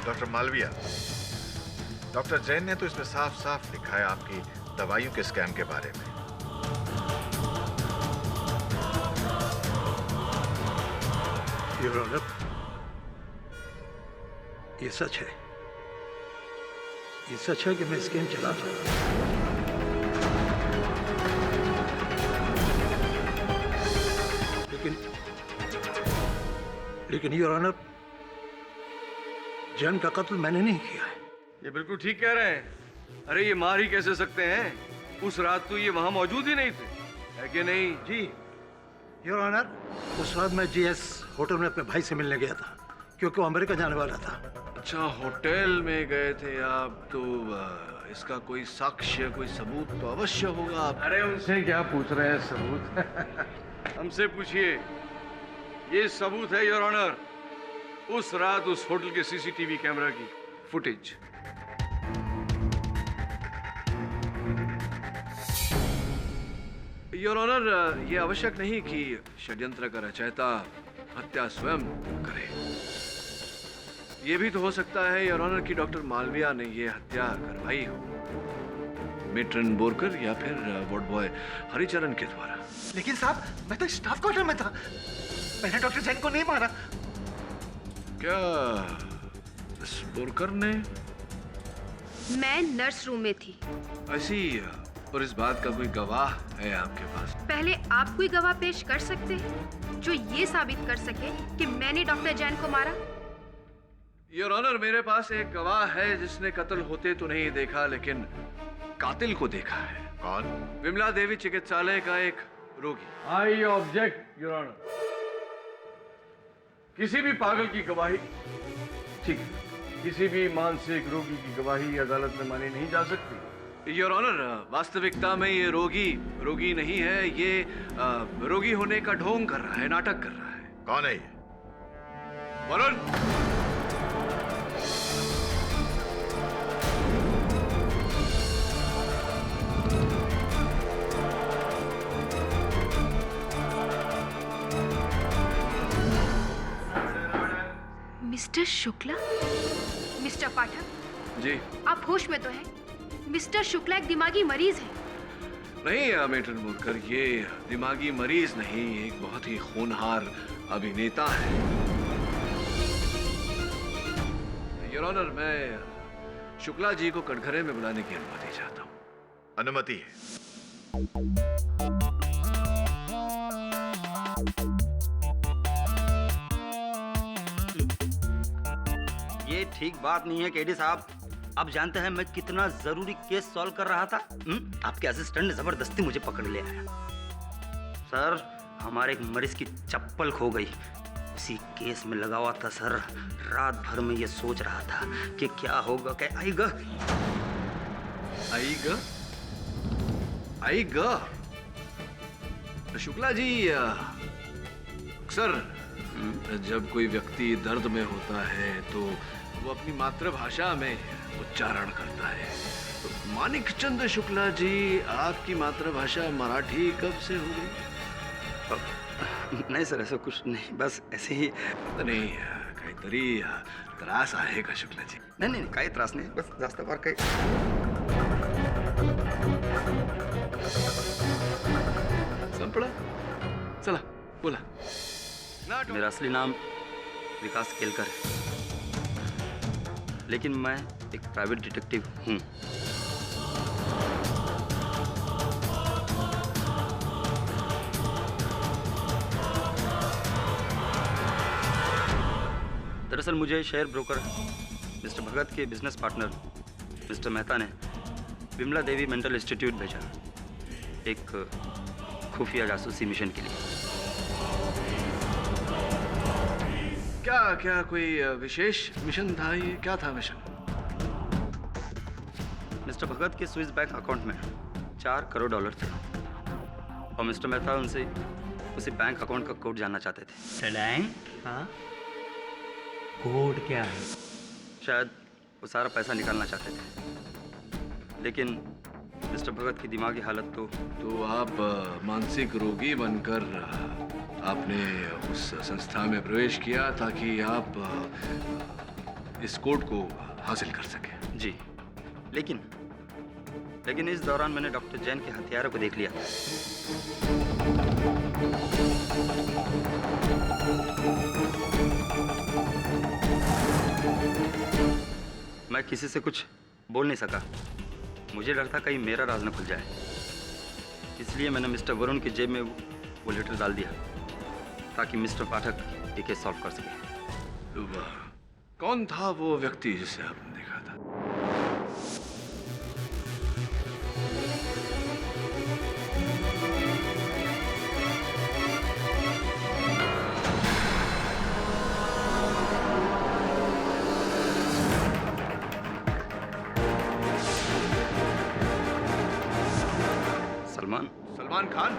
डॉक्टर मालविया, डॉक्टर जैन ने तो इसमें साफ साफ लिखा है आपकी दवाइयों के स्कैम के बारे में। योर ऑनर, ये सच है। ये सच है कि मैं स्कीम चला था। लेकिन योर ऑनर, जैन का कत्ल मैंने नहीं किया है। ये बिल्कुल ठीक कह रहे हैं। अरे ये मार ही कैसे सकते हैं? उस रात तो ये वहां मौजूद ही नहीं थे, है कि नहीं? जी योर ऑनर, उस रात मैं जीएस होटल में अपने भाई से मिलने गया था, क्योंकि वो अमेरिका जाने वाला था। अच्छा, होटल में गए थे आप? तो इसका कोई साक्ष्य, कोई सबूत तो अवश्य होगा। आप अरे उनसे क्या पूछ रहे हैं सबूत? हमसे पूछिए। ये सबूत है योर ऑनर, उस रात उस होटल के सीसीटीवी कैमरा की फुटेज। योर ऑनर, यह आवश्यक नहीं कि षड्यंत्र का रचयिता हत्या स्वयं करे। यह भी तो हो सकता है योर ऑनर कि डॉक्टर मालविया ने यह हत्या करवाई हो, मेट्रन बोरकर या फिर वार्ड बॉय हरिचरण के द्वारा। लेकिन साहब, मैं तो स्टाफ क्वार्टर में था, मैंने डॉक्टर जैन को नहीं मारा। क्या इस बोरकर ने? मैं नर्स रूम में थी। ऐसी, और इस बात का कोई गवाह है आपके पास? पहले आप कोई गवाह पेश कर सकते हैं जो ये साबित कर सके कि मैंने डॉक्टर जैन को मारा? योर ऑनर, मेरे पास एक गवाह है जिसने कत्ल होते तो नहीं देखा, लेकिन कातिल को देखा है। कौन? विमला देवी चिकित्सालय का एक रोगी। I object your honour. किसी भी पागल की गवाही, ठीक है, किसी भी मानसिक रोगी की गवाही अदालत में मानी नहीं जा सकती। योर ऑनर, वास्तविकता में ये रोगी नहीं है। ये रोगी होने का ढोंग कर रहा है, नाटक कर रहा है। कौन है ये? वरुण। मिस्टर शुक्ला? मिस्टर पाठक जी, आप होश में तो हैं? मिस्टर शुक्ला एक दिमागी मरीज है। नहीं मेट्रन बोरकर, ये दिमागी मरीज नहीं, एक बहुत ही होनहार अभिनेता है। योर ऑनर, मैं शुक्ला जी को कटघरे में बुलाने की अनुमति चाहता हूँ। अनुमति है। ये ठीक बात नहीं है केडी साहब। आप जानते हैं मैं कितना जरूरी केस सॉल्व कर रहा था। आपके असिस्टेंट ने जबरदस्ती मुझे पकड़ ले आया। सर, हमारे एक मरीज की चप्पल खो गई, उसी केस में लगा हुआ था सर। रात भर में ये सोच रहा था कि क्या होगा, क्या आएगा। शुक्ला जी, अक्सर जब कोई व्यक्ति दर्द में होता है तो वो अपनी मातृभाषा में उच्चारण करता है। तो मानिकचंद शुक्ला जी, आपकी मातृभाषा मराठी कब से हो गई? नाही सर, असं कुछ नाही, बस ऐसे ही. नाही, काहीतरी त्रास आहे का शुक्लाजी? नाही नाही, काही त्रास नाही, बस जास्त फार काही. संपला? चला बोला. मेरा असली नाम विकास केलकर है, लेकिन मैं एक प्राइवेट डिटेक्टिव हूँ. दरअसल मुझे शेयर ब्रोकर मिस्टर भगत के बिजनेस पार्टनर मिस्टर मेहता ने विमला देवी मेंटल इंस्टीट्यूट भेजा, एक खुफिया जासूसी मिशन के लिए. क्या कोई विशेष मिशन था? ये क्या था मिशन? मिस्टर भगत के स्विस बैंक अकाउंट में $4 करोड़ थे और मिस्टर मेहता उनसे उसी बैंक अकाउंट का कोड जानना चाहते थे. हाँ, कोड क्या है? शायद वो सारा पैसा निकालना चाहते थे, लेकिन मिस्टर भगत की दिमागी हालत तो आप मानसिक रोगी बनकर आपने उस संस्था में प्रवेश किया ताकि आप इस कोड को हासिल कर सकें. जी, लेकिन इस दौरान मैंने डॉक्टर जैन के हथियारों को देख लिया. मैं किसी से कुछ बोल नहीं सका। मुझे डर था कहीं मेरा राज न खुल जाए, इसलिए मैंने मिस्टर वरुण की जेब में वो लेटर डाल दिया ताकि मिस्टर पाठक ये केस सॉल्व कर सके। कौन था वो व्यक्ति जिसे आपने देखा था? Salman Khan.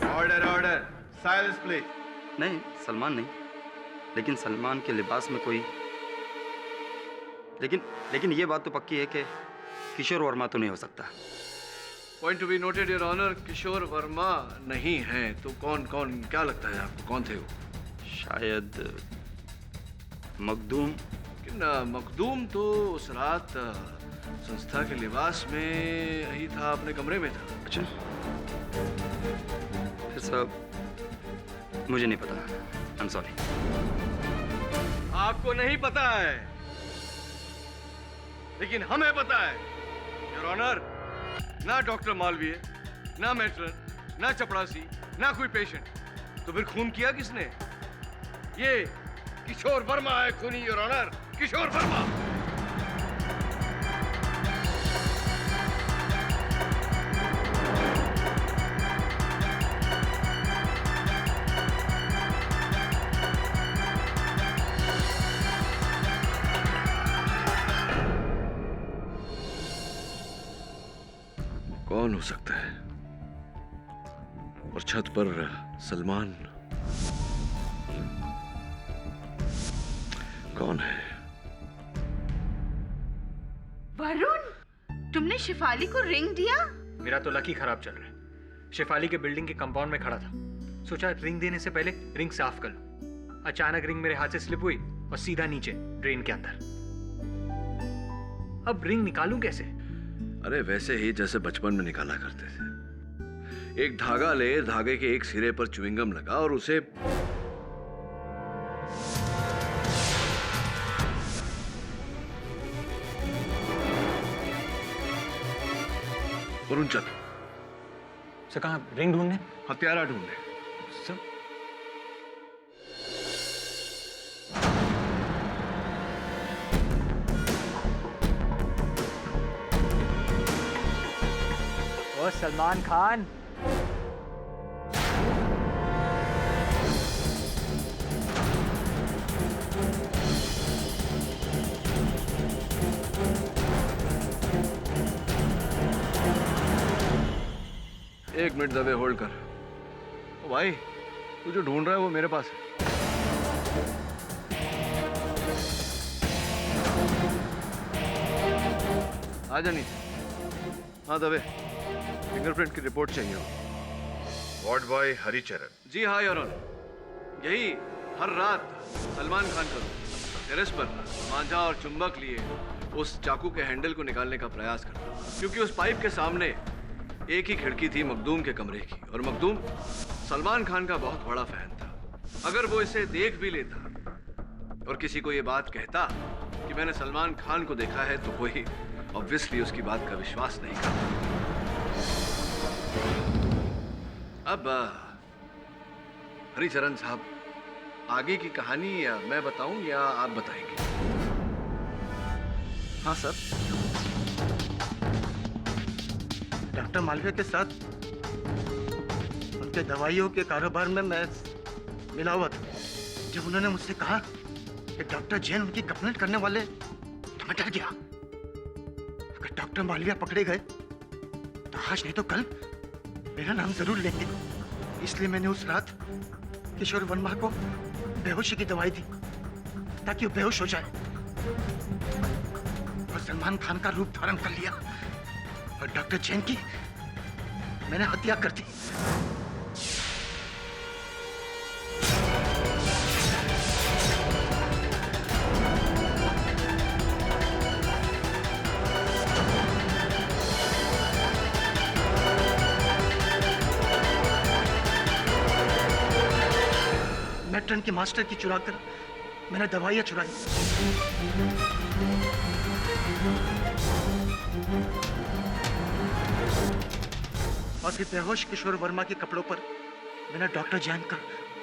Order order, silence please. नहीं, सलमान नहीं, लेकिन सलमान के लिबास में कोई लेकिन ये बात तो पक्की है कि किशोर वर्मा तो नहीं हो सकता। Point to be noted your honour, Kishore Verma नहीं है तो कौन क्या लगता है आपको, कौन थे वो? शायद मखदूम। लेकिन मखदूम तो उस रात संस्था के लिबास में ही था, अपने कमरे में था। अच्छा, फिर सब मुझे नहीं पता, आई एम सॉरी। आपको नहीं पता है लेकिन हमें पता है योर ऑनर। ना डॉक्टर मालवीय, ना मैट्रन, ना चपड़ासी, ना कोई पेशेंट, तो फिर खून किया किसने? ये किशोर वर्मा है खूनी योर ऑनर, किशोर वर्मा। कौन हो सकता है? और छत पर सलमान कौन है? वरुण, तुमने शिफाली को रिंग दिया? मेरा तो लकी खराब चल रहा है। शिफाली के बिल्डिंग के कंपाउंड में खड़ा था, सोचा रिंग देने से पहले रिंग साफ कर लूं। अचानक रिंग मेरे हाथ से स्लिप हुई और सीधा नीचे ड्रेन के अंदर। अब रिंग निकालूं कैसे? अरे वैसे ही जैसे बचपन में निकाला करते थे। एक धागा ले, धागे के एक सिरे पर च्युइंगम लगा और उसे वरुण चल। सर कहाँ? रिंग ढूंढने? हत्यारा ढूंढने। सर ओ सलमान खान, एक मिनट दबे होल्ड कर। ओ भाई, तू जो ढूंढ रहा है वो मेरे पास है। आ जा नीचे। हाँ दबे, फिंगरप्रिंट की रिपोर्ट चाहिए। Ward boy Haricharan. जी हाँ योर ऑनर, यही हर रात सलमान खान का टेरेस पर मांझा और चुंबक लिए उस चाकू के हैंडल को निकालने का प्रयास करता, क्योंकि उस पाइप के सामने एक ही खिड़की थी मखदूम के कमरे की, और मखदूम सलमान खान का बहुत बड़ा फैन था। अगर वो इसे देख भी लेता और किसी को ये बात कहता कि मैंने सलमान खान को देखा है, तो कोई ऑब्वियसली उसकी बात का विश्वास नहीं करता। अब हरिचरण साहब, आगे की कहानी मैं बताऊं या आप बताएंगे? हाँ सर, डॉक्टर मालवीय के साथ उनके दवाइयों के कारोबार में मैं मिला हुआ था। जब उन्होंने मुझसे कहा कि डॉक्टर जैन उनकी कंप्लेंट करने वाले, तो मैं डर गया। अगर डॉक्टर मालवीय पकड़े गए तो आज नहीं तो कल मेरा नाम जरूर लेंगे। इसलिए मैंने उस रात किशोर वर्मा को बेहोशी की दवाई दी ताकि वो बेहोश हो जाए, और सलमान खान का रूप धारण कर लिया और डॉक्टर जैन की मैंने हत्या कर दी। लेफ्टिनेंट के मास्टर की चुरा कर मैंने दवाइयाँ चुराई। और फिर बेहोश किशोर वर्मा के कपड़ों पर मैंने डॉक्टर जैन का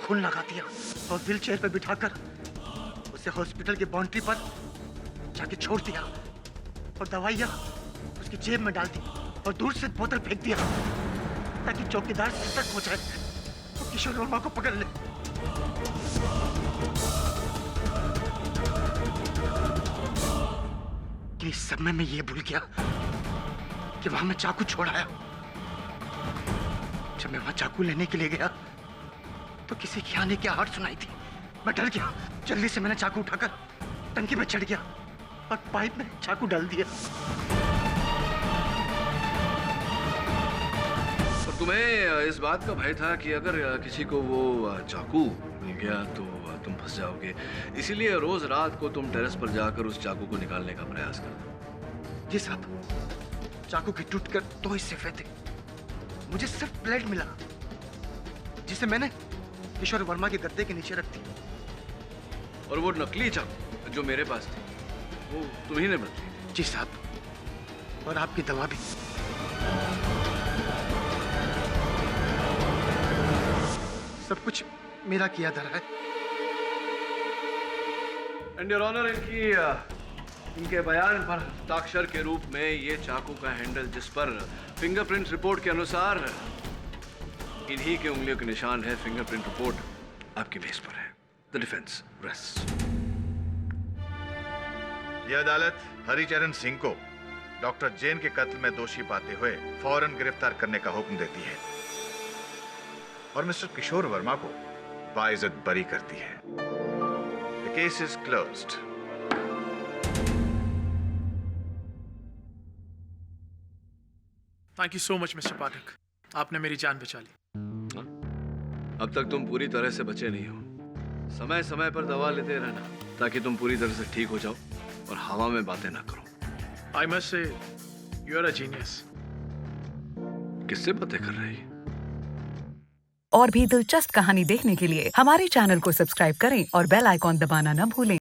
खून लगा दिया और व्हील चेयर पर बिठाकर उसे हॉस्पिटल की बाउंड्री पर जाके छोड़ दिया और दवाइयाँ उसकी जेब में डाल दी और दूर से बोतल फेंक दिया ताकि चौकीदार सतर्क हो जाए तो किशोर वर्मा को पकड़ ले। कि इस सब में मैं ये भूल गया कि वहां मैं चाकू छोड़ आया। जब मैं वहां चाकू लेने के लिए गया तो किसी की आने की आहट सुनाई थी। मैं डर गया, जल्दी से मैंने चाकू उठाकर टंकी में चढ़ गया और पाइप में चाकू डाल दिया। और तुम्हें इस बात का भय था कि अगर किसी को वो चाकू मिल गया तो तुम फंस जाओगे, इसीलिए रोज रात को तुम टेरेस पर जाकर उस चाकू को निकालने का प्रयास करते। जी साहब, चाकू के टूटकर 2 हिस्से हुए थे। मुझे सिर्फ ब्लेड मिला जिसे मैंने किशोर वर्मा के गद्दे के नीचे रख दिया। और वो नकली चाकू जो मेरे पास थी वो तुम्ही ने बदली। जी साहब, और आपकी दवा भी। सब कुछ मेरा किया धरा है। एंड योर ऑनर, इनके बयान पर हस्ताक्षर के रूप में ये चाकू का हैंडल जिस पर फिंगरप्रिंट रिपोर्ट के अनुसार इन्हीं के उंगलियों के निशान है, फिंगरप्रिंट रिपोर्ट आपकी मेज पर है। The defence rest. यह अदालत हरिचरण सिंह को डॉक्टर जैन के कत्ल में दोषी पाते हुए फौरन गिरफ्तार करने का हुक्म देती है और मिस्टर किशोर वर्मा को बाइज्जत बरी करती है। The case is closed. Thank you so much mister Pathak, आपने मेरी जान बचा ली। अब तक तुम पूरी तरह से बचे नहीं हो। समय समय पर दवा लेते रहना ताकि तुम पूरी तरह से ठीक हो जाओ और हवा में बातें ना करो। I must say you are a genius. किससे बातें कर रही? और भी दिलचस्प कहानी देखने के लिए हमारे चैनल को सब्सक्राइब करें और बेल आइकॉन दबाना न भूलें।